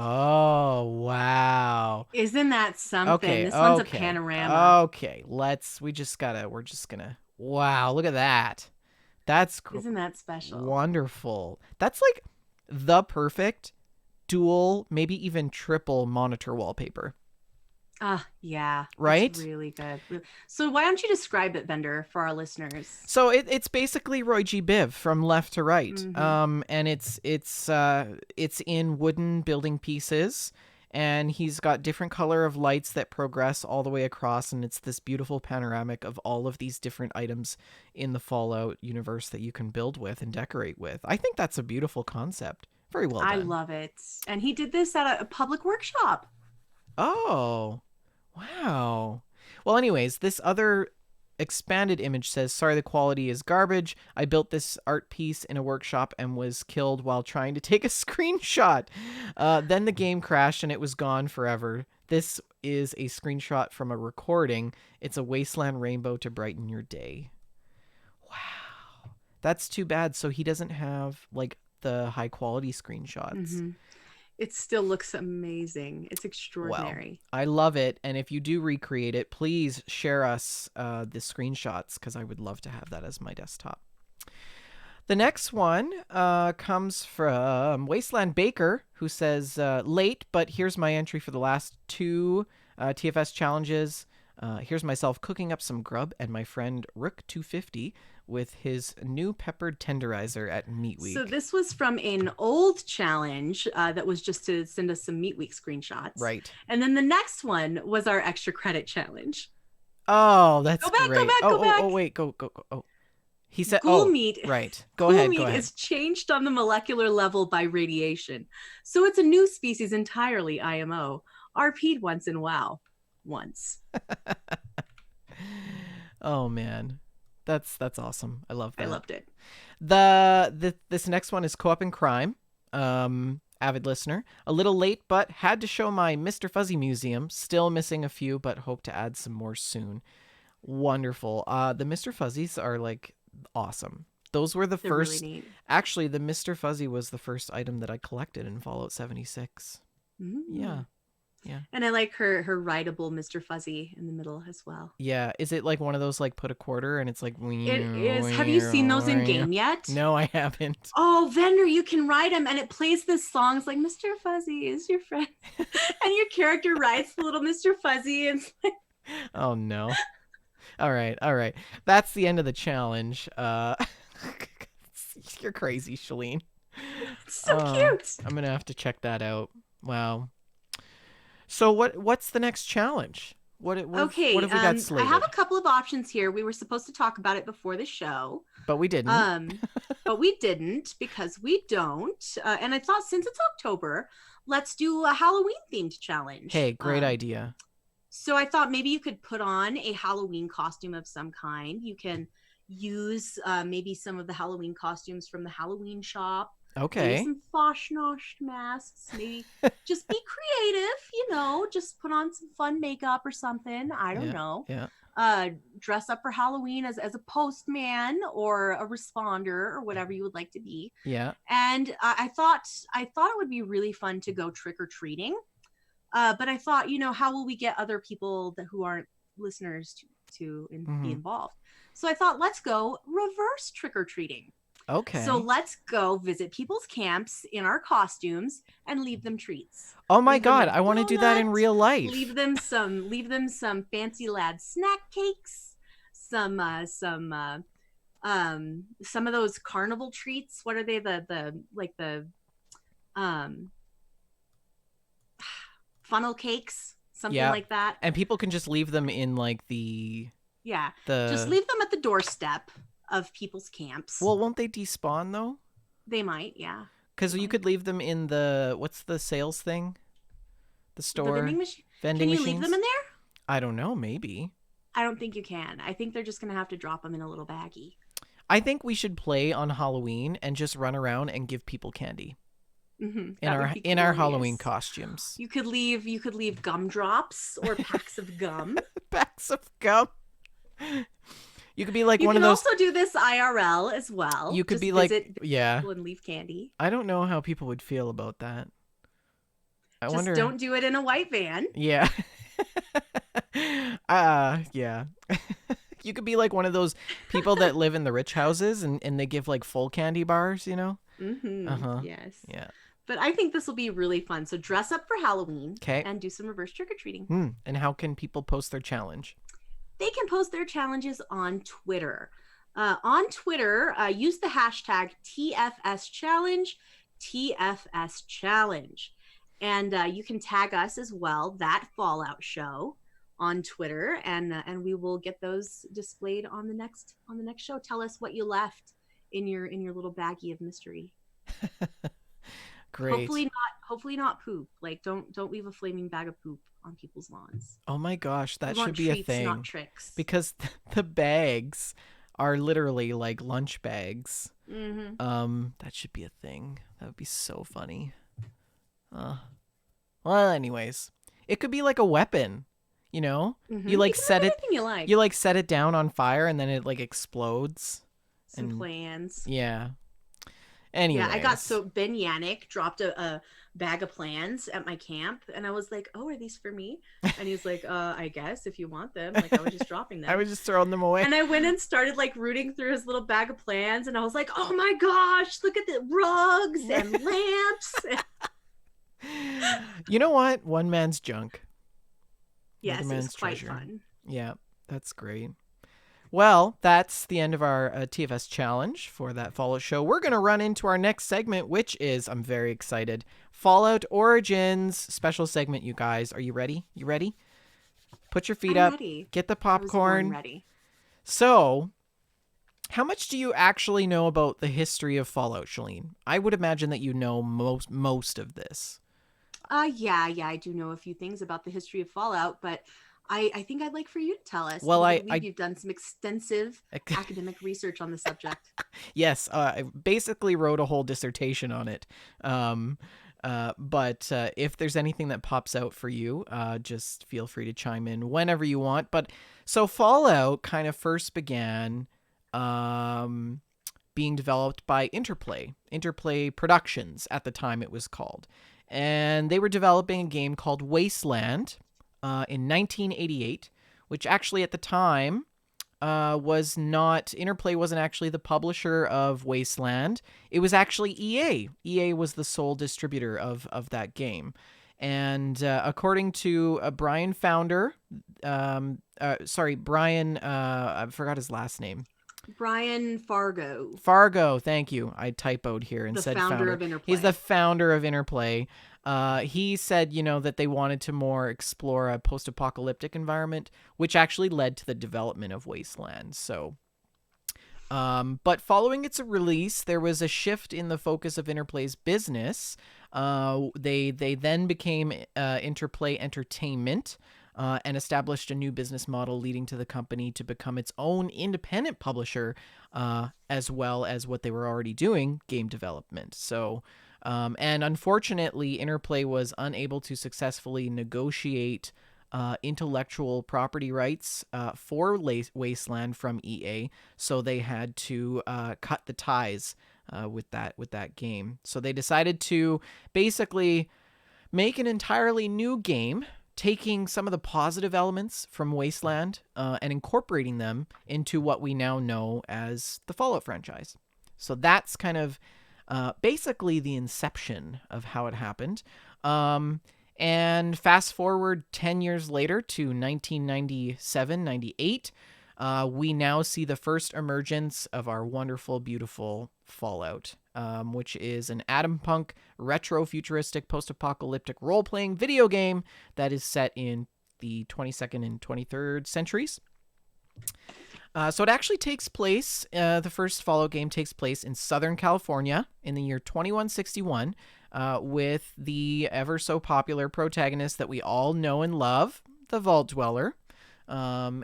Oh, wow. Isn't that something? Okay, This one's okay, a panorama. Okay, we're just gonna, wow, look at that. That's Isn't that special? wonderful. That's like the perfect dual, maybe even triple monitor wallpaper. Yeah. Right? It's really good. So why don't you describe it, Bender, for our listeners? So it's basically Roy G. Biv from left to right. Mm-hmm. And it's in wooden building pieces, and he's got different color of lights that progress all the way across, and it's this beautiful panoramic of all of these different items in the Fallout universe that you can build with and decorate with. I think that's a beautiful concept. Very well done. I love it. And he did this at a public workshop. Oh, wow. Well, anyways, this other expanded image says, sorry, the quality is garbage. I built this art piece in a workshop and was killed while trying to take a screenshot. Then the game crashed and it was gone forever. This is a screenshot from a recording. It's a wasteland rainbow to brighten your day. Wow. That's too bad. So he doesn't have like the high quality screenshots. Mm-hmm. It still looks amazing. It's extraordinary. Well, I love it. And if you do recreate it, please share us the screenshots, because I would love to have that as my desktop. The next one comes from Wasteland Baker, who says, late, but here's my entry for the last 2 TFS challenges. Here's myself cooking up some grub and my friend Rook250 with his new peppered tenderizer at Meat Week. So this was from an old challenge that was just to send us some Meat Week screenshots. Right. And then the next one was our extra credit challenge. Oh, that's Go back, go great. back, go back. Oh, wait, go. Oh, he said, Ghoul oh, meat. right. Go Ghoul ahead. meat is changed on the molecular level by radiation. So it's a new species entirely, IMO. RP'd once in WoW. Once. Oh, man. That's awesome. I love that. I loved it. This next one is Co-op in Crime. Avid listener. A little late, but had to show my Mr. Fuzzy Museum. Still missing a few, but hope to add some more soon. Wonderful. The Mr. Fuzzies are like awesome. Those were the They're first. Really neat. Actually, the Mr. Fuzzy was the first item that I collected in Fallout 76. Yeah. And I like her rideable Mr. Fuzzy in the middle as well. Yeah. Is it like one of those like put a quarter and it's like? It is. Have you seen those in game yet? No, I haven't. Oh, vendor, you can ride him, and it plays this song. It's like Mr. Fuzzy is your friend, and your character rides the little Mr. Fuzzy, and it's like, Oh no. All right. That's the end of the challenge. You're crazy, Shaline. it's so cute. I'm gonna have to check that out. Wow. So what's the next challenge? What have we got slated? I have a couple of options here. We were supposed to talk about it before the show, But we didn't. but we didn't because we don't. And I thought since it's October, let's do a Halloween themed challenge. Hey, great idea. So I thought maybe you could put on a Halloween costume of some kind. You can use maybe some of the Halloween costumes from the Halloween shop. Okay. Maybe some Foshnosh masks. Maybe just be creative, just put on some fun makeup or something. I don't know. Yeah. Dress up for Halloween as a postman or a responder or whatever you would like to be. Yeah. And I thought it would be really fun to go trick-or-treating. But I thought, how will we get other people who aren't listeners to be involved? So I thought, let's go reverse trick-or-treating. Okay. So let's go visit people's camps in our costumes and leave them treats. Oh my Leave them God, a I want to do that in donut, real life. Leave them some fancy lad snack cakes, some of those carnival treats. What are they? The funnel cakes, something like that. And people can just leave them in like the just leave them at the doorstep of people's camps. Well, won't they despawn though? They might, yeah. Because you could leave them in what's the sales thing? The store? The vending machine. Vending Can you machines? leave them in there? I don't know, maybe. I don't think you can. I think they're just going to have to drop them in a little baggie. I think we should play on Halloween and just run around and give people candy. Mm-hmm. In our Halloween costumes. You could leave gumdrops or packs of gum. Packs of gum. You could be like one of those. You can also do this IRL as well. You could Just be like, visit people and leave candy. I don't know how people would feel about that. I wonder. Don't do it in a white van. Yeah. Yeah. You could be like one of those people that live in the rich houses and they give like full candy bars, Mm-hmm. Yes. Yeah. But I think this will be really fun. So dress up for Halloween. Okay. And do some reverse trick-or-treating. And how can people post their challenge? They can post their challenges on Twitter. On Twitter, use the hashtag TFS Challenge. And you can tag us as well, that Fallout show on Twitter, and we will get those displayed on the next show. Tell us what you left in your little baggie of mystery. Great. Hopefully not poop. Like don't leave a flaming bag of poop on people's lawns. Oh my gosh, that should be treats, a thing. Not tricks. Because the bags are literally like lunch bags. Mm-hmm. That should be a thing. That would be so funny. Well, anyways, it could be like a weapon. Mm-hmm. You like set it. You like. You like set it down on fire and then it like explodes. Some plans. Yeah. Anyways. Yeah, I got Ben Yannick dropped a bag of plans at my camp, and I was like, "Oh, are these for me?" And he was like, I guess if you want them." Like I was just dropping them. I was just throwing them away. And I went and started like rooting through his little bag of plans, and I was like, "Oh my gosh, look at the rugs and lamps." You know what? One man's junk. Yes, it was quite treasure. fun. Yeah, that's great. Well, that's the end of our TFS challenge for that Fallout show. We're going to run into our next segment, which is, I'm very excited, Fallout Origins special segment, you guys. Are you ready? You ready? Put your feet I'm up. ready. Get the I was born popcorn. ready. So, how much do you actually know about the history of Fallout, Shaline? I would imagine that you know most of this. Yeah, I do know a few things about the history of Fallout, but I think I'd like for you to tell us, Well, because I I believe you've done some extensive academic research on the subject. Yes, I basically wrote a whole dissertation on it. But if there's anything that pops out for you, just feel free to chime in whenever you want. But so Fallout kind of first began being developed by Interplay Productions at the time it was called. And they were developing a game called Wasteland in 1988, which actually at the time was not, Interplay wasn't actually the publisher of Wasteland. It was actually EA. EA was the sole distributor of that game. And according to Brian Founder, Brian, I forgot his last name. Brian Fargo. Fargo, thank you. I typoed here and The said founder of Interplay. He's the founder of Interplay. He said, that they wanted to more explore a post-apocalyptic environment, which actually led to the development of Wasteland. So, but following its release, there was a shift in the focus of Interplay's business. They then became Interplay Entertainment. And established a new business model, leading to the company to become its own independent publisher, as well as what they were already doing, game development. So, and unfortunately, Interplay was unable to successfully negotiate intellectual property rights for Wasteland from EA, so they had to cut the ties with that game. So they decided to basically make an entirely new game, taking some of the positive elements from Wasteland and incorporating them into what we now know as the Fallout franchise. So that's kind of basically the inception of how it happened. And fast forward 10 years later to 1997-98, we now see the first emergence of our wonderful, beautiful Fallout, which is an atom punk, retro-futuristic, post-apocalyptic role-playing video game that is set in the 22nd and 23rd centuries. So it actually takes place, the first Fallout game takes place in Southern California in the year 2161, with the ever-so-popular protagonist that we all know and love, the Vault Dweller. So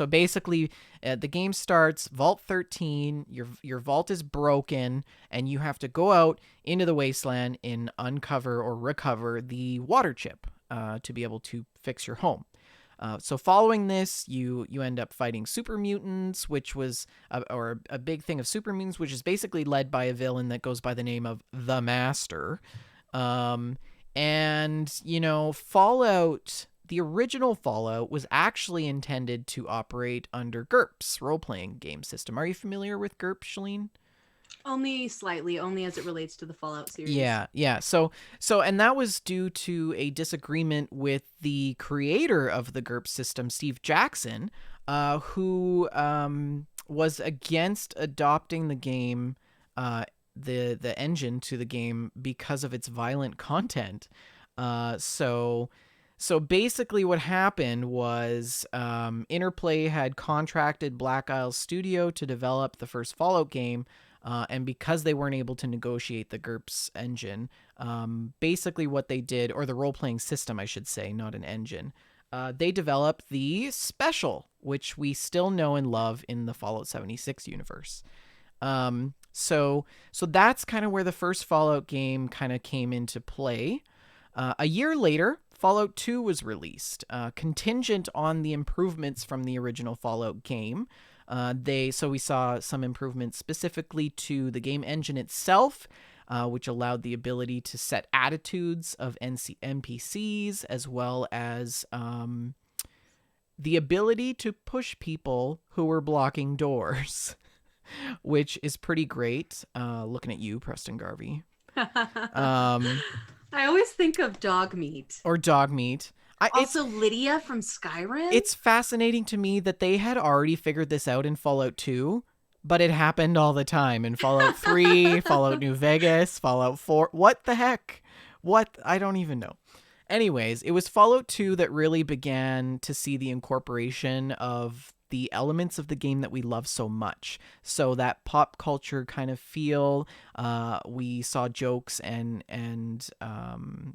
basically, the game starts Vault 13. Your vault is broken, and you have to go out into the wasteland and uncover or recover the water chip to be able to fix your home. So following this, you end up fighting super mutants, which was a big thing of super mutants, which is basically led by a villain that goes by the name of the Master. Fallout. The original Fallout was actually intended to operate under GURPS, role-playing game system. Are you familiar with GURPS, Shaline? Only slightly, only as it relates to the Fallout series. Yeah. So, and that was due to a disagreement with the creator of the GURPS system, Steve Jackson, who was against adopting the game, the engine to the game because of its violent content. So basically what happened was Interplay had contracted Black Isle Studio to develop the first Fallout game, and because they weren't able to negotiate the GURPS engine, basically what they did, or the role-playing system, I should say, not an engine, they developed the Special, which we still know and love in the Fallout 76 universe. So that's kind of where the first Fallout game kind of came into play. A year later, Fallout 2 was released, contingent on the improvements from the original Fallout game. So we saw some improvements specifically to the game engine itself, which allowed the ability to set attitudes of NPCs, as well as the ability to push people who were blocking doors, which is pretty great. Looking at you, Preston Garvey. I always think of dog meat. Or dog meat. Also, Lydia from Skyrim. It's fascinating to me that they had already figured this out in Fallout 2, but it happened all the time in Fallout 3, Fallout New Vegas, Fallout 4. What the heck? What? I don't even know. Anyways, it was Fallout 2 that really began to see the incorporation of the elements of the game that we love so much. So that pop culture kind of feel, we saw jokes and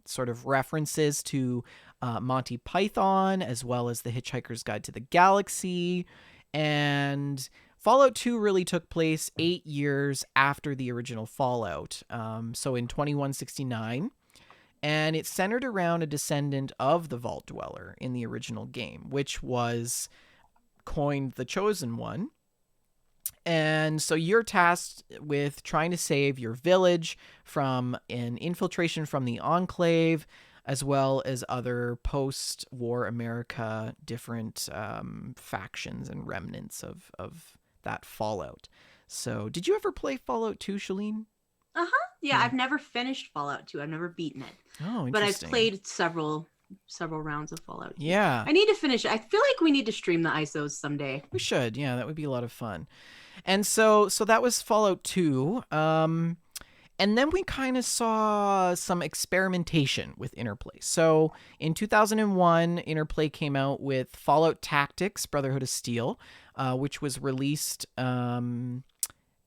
sort of references to Monty Python, as well as The Hitchhiker's Guide to the Galaxy. And Fallout 2 really took place 8 years after the original Fallout. So in 2169. And it centered around a descendant of the Vault Dweller in the original game, which was coined the Chosen One. And so you're tasked with trying to save your village from an infiltration from the Enclave, as well as other post-war America different factions and remnants of that Fallout. So did you ever play Fallout 2, Shaline? Yeah, I've never finished Fallout 2. I've never beaten it. Oh, interesting. But I've played several rounds of Fallout 2. Yeah. I need to finish it. I feel like we need to stream the ISOs someday. We should. Yeah, that would be a lot of fun. And so that was Fallout 2. And then we kind of saw some experimentation with Interplay. So in 2001, Interplay came out with Fallout Tactics: Brotherhood of Steel, which was released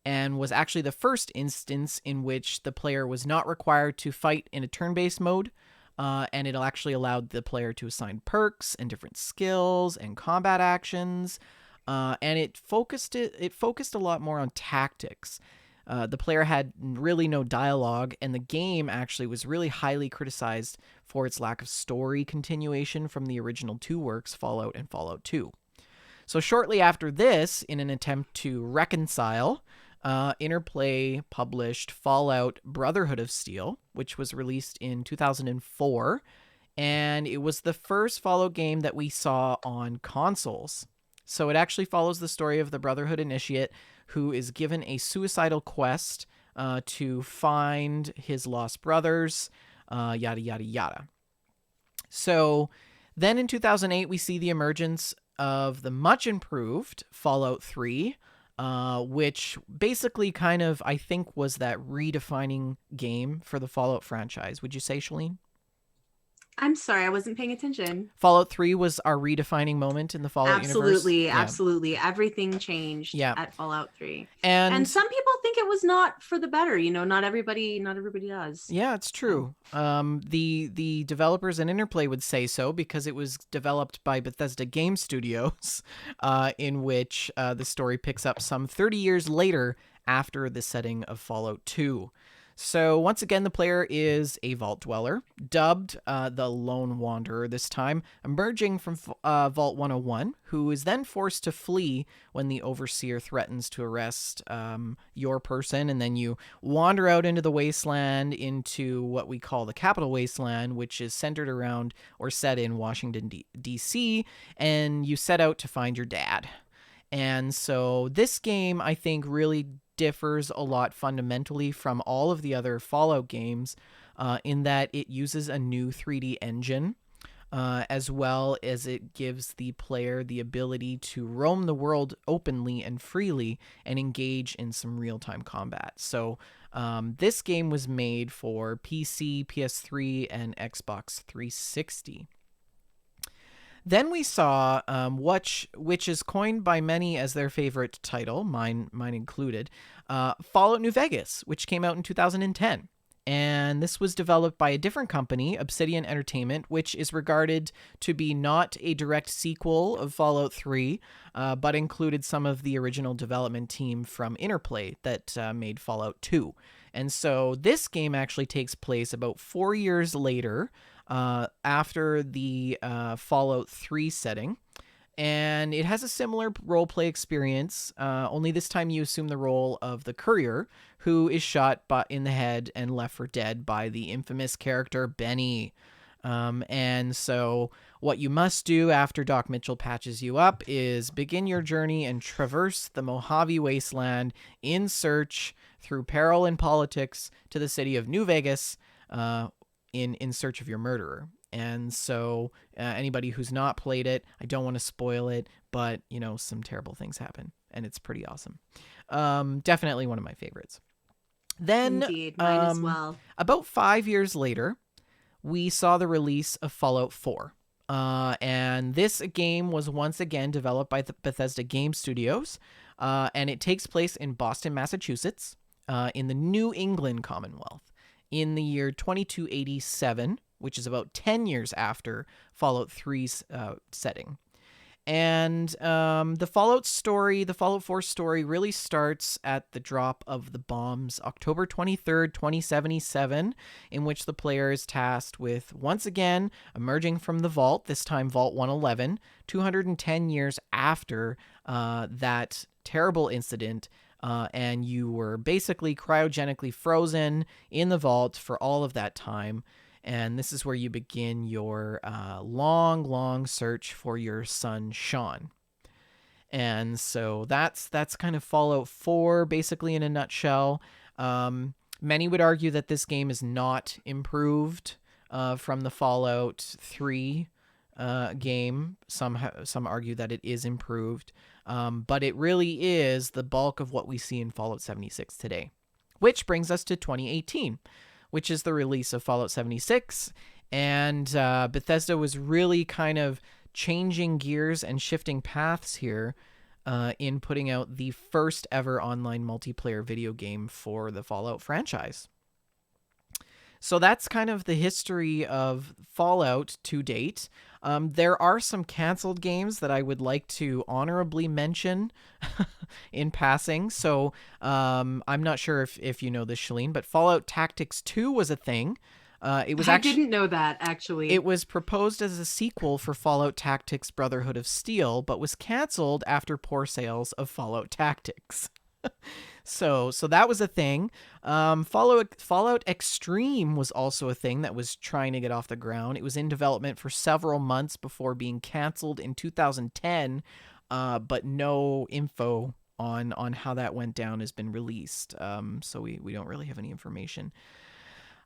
and was actually the first instance in which the player was not required to fight in a turn-based mode, and it actually allowed the player to assign perks and different skills and combat actions, and it focused a lot more on tactics. The player had really no dialogue, and the game actually was really highly criticized for its lack of story continuation from the original two works, Fallout and Fallout 2. So shortly after this, in an attempt to reconcile, Interplay published Fallout Brotherhood of Steel, which was released in 2004, and it was the first Fallout game that we saw on consoles. So it actually follows the story of the Brotherhood initiate who is given a suicidal quest to find his lost brothers, yada, yada, yada. So then in 2008, we see the emergence of the much improved Fallout 3, which basically kind of, I think, was that redefining game for the Fallout franchise. Would you say, Shaline? I'm sorry, I wasn't paying attention. Fallout 3 was our redefining moment in the Fallout universe. Absolutely. Everything changed at Fallout 3. And some people think it was not for the better. You know, not everybody does. Yeah, it's true. The developers in Interplay would say so because it was developed by Bethesda Game Studios, in which the story picks up some 30 years later after the setting of Fallout 2. So once again, the player is a Vault Dweller, dubbed the Lone Wanderer this time, emerging from Vault 101, who is then forced to flee when the Overseer threatens to arrest your person, and then you wander out into the wasteland, into what we call the Capital Wasteland, which is centered around or set in Washington, D.C., and you set out to find your dad. And so this game, I think, really differs a lot fundamentally from all of the other Fallout games in that it uses a new 3D engine, as well as it gives the player the ability to roam the world openly and freely and engage in some real-time combat. So this game was made for PC, PS3, and Xbox 360. Then we saw, which is coined by many as their favorite title, mine included, Fallout New Vegas, which came out in 2010. And this was developed by a different company, Obsidian Entertainment, which is regarded to be not a direct sequel of Fallout 3, but included some of the original development team from Interplay that made Fallout 2. And so this game actually takes place about 4 years later, after the Fallout 3 setting, and it has a similar roleplay experience, only this time you assume the role of the courier, who is shot in the head and left for dead by the infamous character Benny. And so what you must do after Doc Mitchell patches you up is begin your journey and traverse the Mojave Wasteland in search, through peril and politics, to the city of New Vegas, in search of your murderer. And so anybody who's not played it, I don't want to spoil it, but, some terrible things happen, and it's pretty awesome. Definitely one of my favorites. Then, Indeed, mine as well. About 5 years later, we saw the release of Fallout 4. And this game was once again developed by the Bethesda Game Studios, and it takes place in Boston, Massachusetts, in the New England Commonwealth in the year 2287, which is about 10 years after Fallout 3's setting. And the Fallout 4 story really starts at the drop of the bombs October 23rd, 2077, in which the player is tasked with, once again, emerging from the vault, this time Vault 111, 210 years after that terrible incident, and you were basically cryogenically frozen in the vault for all of that time. And this is where you begin your long, long search for your son, Sean. And so that's kind of Fallout 4, basically in a nutshell. Many would argue that this game is not improved from the Fallout 3 game. Some argue that it is improved. But it really is the bulk of what we see in Fallout 76 today. Which brings us to 2018. Which is the release of Fallout 76. And Bethesda was really kind of changing gears and shifting paths here in putting out the first ever online multiplayer video game for the Fallout franchise. So that's kind of the history of Fallout to date. There are some canceled games that I would like to honorably mention in passing. So I'm not sure if you know this, Shaline, but Fallout Tactics 2 was a thing. I didn't know that, actually. It was proposed as a sequel for Fallout Tactics Brotherhood of Steel, but was canceled after poor sales of Fallout Tactics. So that was a thing. Fallout Extreme was also a thing that was trying to get off the ground. It was in development for several months before being canceled in 2010, but no info on how that went down has been released. So we don't really have any information.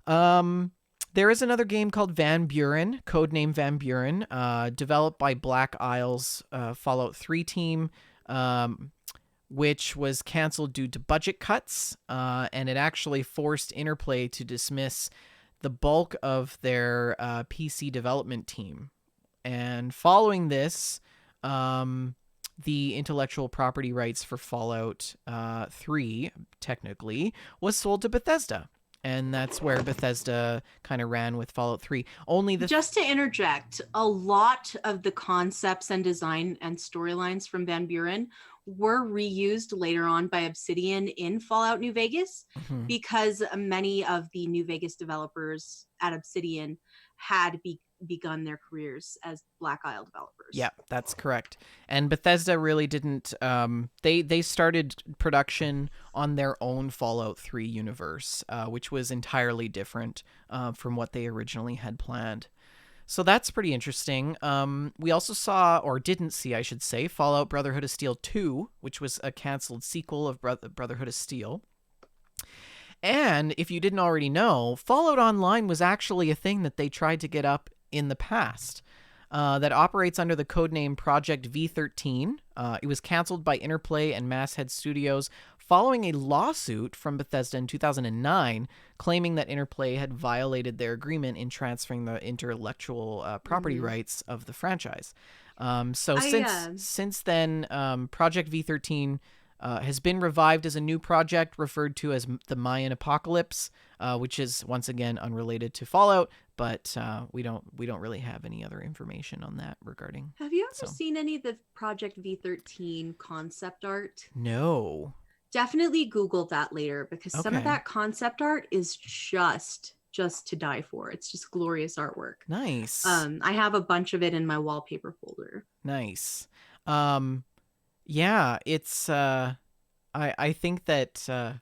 There is another game called Van Buren, codename Van Buren, developed by Black Isle's Fallout 3 team, which was canceled due to budget cuts, and it actually forced Interplay to dismiss the bulk of their PC development team. And following this, the intellectual property rights for Fallout 3, technically, was sold to Bethesda. And that's where Bethesda kind of ran with Fallout 3. Just to interject, a lot of the concepts and design and storylines from Van Buren were reused later on by Obsidian in Fallout New Vegas, because many of the New Vegas developers at Obsidian had begun their careers as Black Isle developers. Yeah, that's correct. And Bethesda really didn't. They started production on their own Fallout 3 universe, which was entirely different from what they originally had planned. So that's pretty interesting. We also saw, or didn't see, I should say, Fallout Brotherhood of Steel 2, which was a canceled sequel of Brotherhood of Steel. And if you didn't already know, Fallout Online was actually a thing that they tried to get up in the past, that operates under the codename Project V13. It was canceled by Interplay and Masthead Studios following a lawsuit from Bethesda in 2009, claiming that Interplay had violated their agreement in transferring the intellectual property rights of the franchise. Since then, Project V13 has been revived as a new project referred to as the Mayan Apocalypse, which is once again unrelated to Fallout, but we don't really have any other information on that regarding. Have you ever seen any of the Project V13 concept art? No. Definitely Google that later, because some of that concept art is just to die for. It's just glorious artwork. Nice. I have a bunch of it in my wallpaper folder. Nice. Yeah, it's I think that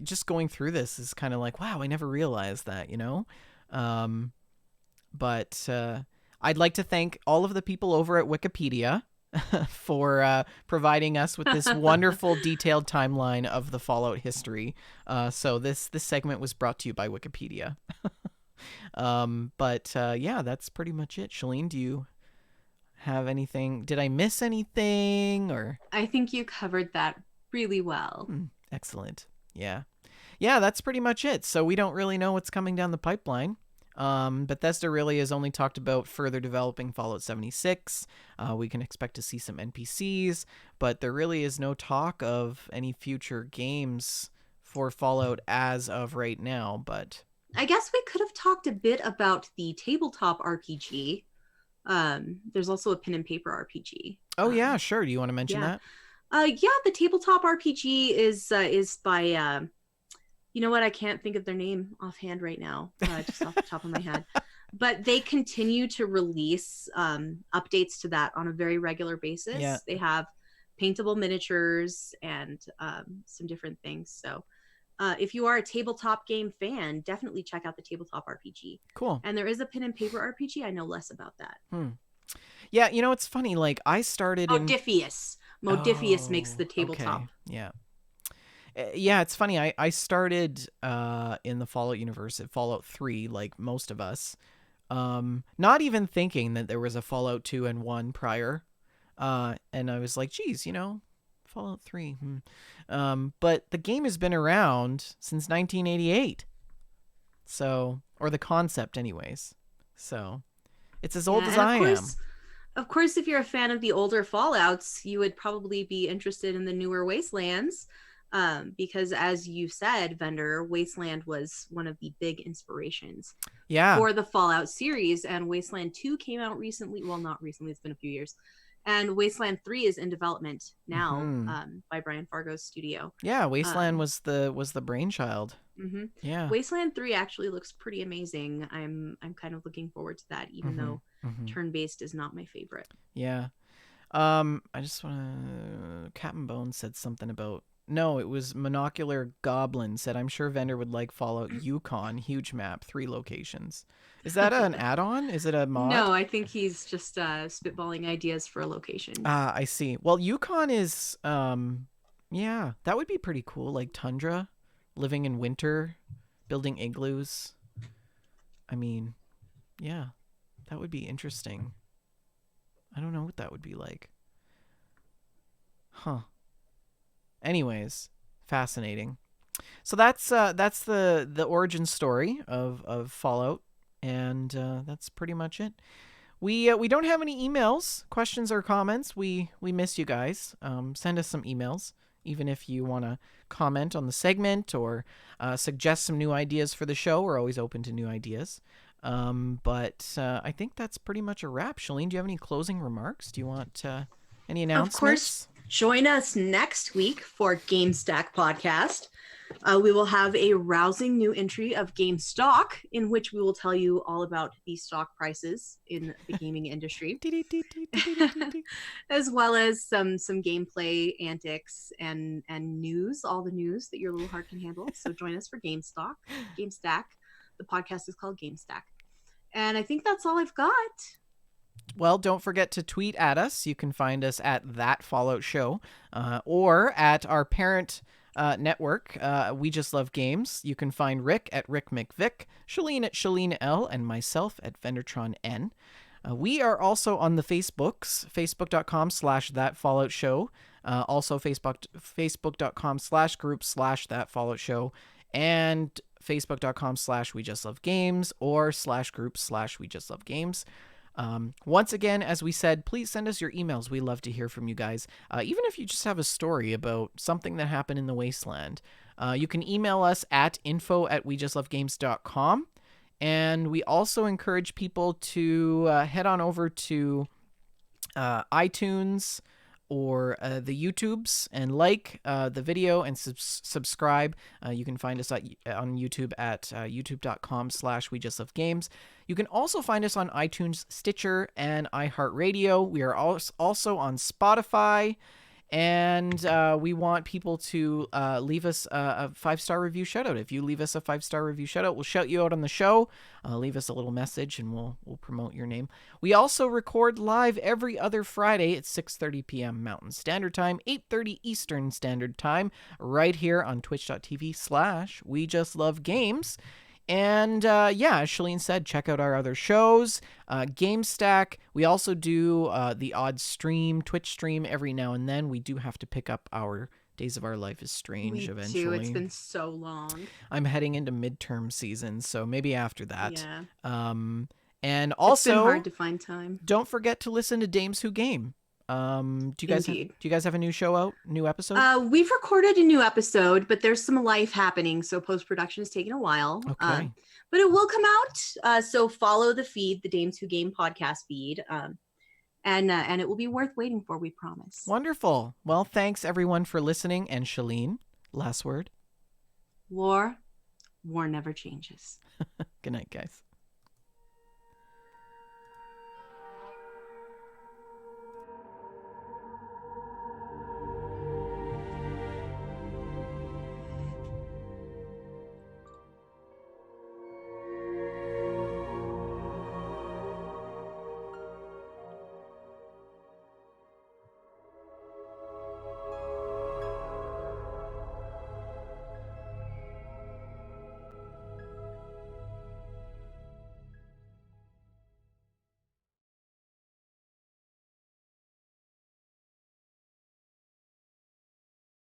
just going through this is kind of like, wow, I never realized that, but I'd like to thank all of the people over at Wikipedia for providing us with this wonderful detailed timeline of the Fallout history. So this segment was brought to you by Wikipedia. Yeah, that's pretty much it. Shaline, do you have anything? Did I miss anything or? I think you covered that really well. Excellent. Yeah. Yeah, that's pretty much it. So we don't really know what's coming down the pipeline. Bethesda really has only talked about further developing Fallout 76. We can expect to see some NPCs, but there really is no talk of any future games for Fallout as of right now. But I guess we could have talked a bit about the tabletop RPG. There's also a pen and paper RPG. oh yeah, sure. Do you want to mention yeah. that? Yeah, the tabletop RPG is by you know what? I can't think of their name offhand right now, just off the top of my head. But they continue to release updates to that on a very regular basis. Yeah. They have paintable miniatures and some different things. So if you are a tabletop game fan, definitely check out the tabletop RPG. Cool. And there is a pen and paper RPG. I know less about that. Yeah, it's funny. Like I started in Modifius. Modifius makes the tabletop. Okay. Yeah. Yeah, it's funny. I started in the Fallout universe at Fallout 3, like most of us, not even thinking that there was a Fallout 2 and 1 prior. And I was like, geez, Fallout 3. But the game has been around since 1988. So, or the concept anyways. So, it's as old as I am. Of course, if you're a fan of the older Fallouts, you would probably be interested in the newer Wastelands. Because as you said, Vendor, Wasteland was one of the big inspirations for the Fallout series, and Wasteland 2 came out recently. Well, not recently, it's been a few years. And Wasteland 3 is in development now by Brian Fargo's studio. Yeah, Wasteland was the brainchild. Mm-hmm. Yeah. Wasteland 3 actually looks pretty amazing. I'm kind of looking forward to that, even though turn-based is not my favorite. Yeah. I just want to... Captain Bones said something about... No, it was Monocular Goblin said, I'm sure Vendor would like Fallout Yukon, huge map, 3 locations. Is that an add-on? Is it a mod? No, I think he's just spitballing ideas for a location. I see. Well, Yukon is, yeah, that would be pretty cool. Like tundra, living in winter, building igloos. I mean, yeah, that would be interesting. I don't know what that would be like. Huh. Anyways, fascinating. So that's the origin story of Fallout, and that's pretty much it. We don't have any emails, questions, or comments. We miss you guys. Send us some emails, even if you want to comment on the segment or suggest some new ideas for the show. We're always open to new ideas. But I think that's pretty much a wrap. Shaline, do you have any closing remarks? Do you want any announcements? Of course. Join us next week for GameStack Podcast. We will have a rousing new entry of GameStock, in which we will tell you all about the stock prices in the gaming industry, as well as some gameplay antics and news, all the news that your little heart can handle. So join us for GameStack. The podcast is called GameStack. And I think that's all I've got. Well, don't forget to tweet at us. You can find us at That Fallout Show or at our parent network, We Just Love Games. You can find Rick at Rick McVick, Shaline at Shaline L, and myself at Vendertron N. We are also on the Facebooks, facebook.com/That Fallout Show, also facebook.com/group/That Fallout Show, and facebook.com/We Just Love Games or /group/We Just Love Games. Once again, as we said, please send us your emails. We love to hear from you guys. Even if you just have a story about something that happened in the Wasteland, you can email us at info@wejustlovegames.com. And we also encourage people to head on over to iTunes or the YouTubes and like the video and subscribe. You can find us on YouTube at youtube.com/wejustlovegames. You can also find us on iTunes, Stitcher, and iHeartRadio. We are also on Spotify. And we want people to leave us a 5-star review shout-out. If you leave us a 5-star review shout-out, we'll shout you out on the show. Leave us a little message, and we'll promote your name. We also record live every other Friday at 6:30 p.m. Mountain Standard Time, 8:30 Eastern Standard Time, right here on twitch.tv/We Just Love Games. And yeah, as Shaline said, check out our other shows. GameStack. We also do the odd stream, Twitch stream every now and then. We do have to pick up our Days of Our Life is Strange Me eventually. too. It's been so long. I'm heading into midterm season, so maybe after that. Yeah. And It's also, been hard to find time. don't forget to listen to Dames Who Game. Do you guys have a new show out? New episode? We've recorded a new episode, but there's some life happening, so post-production is taking a while. Okay. But it will come out. So follow the feed, the Dames Who Game podcast feed. And it will be worth waiting for, we promise. Wonderful. Well, thanks everyone for listening. And Shaline, last word. War never changes. Good night, guys.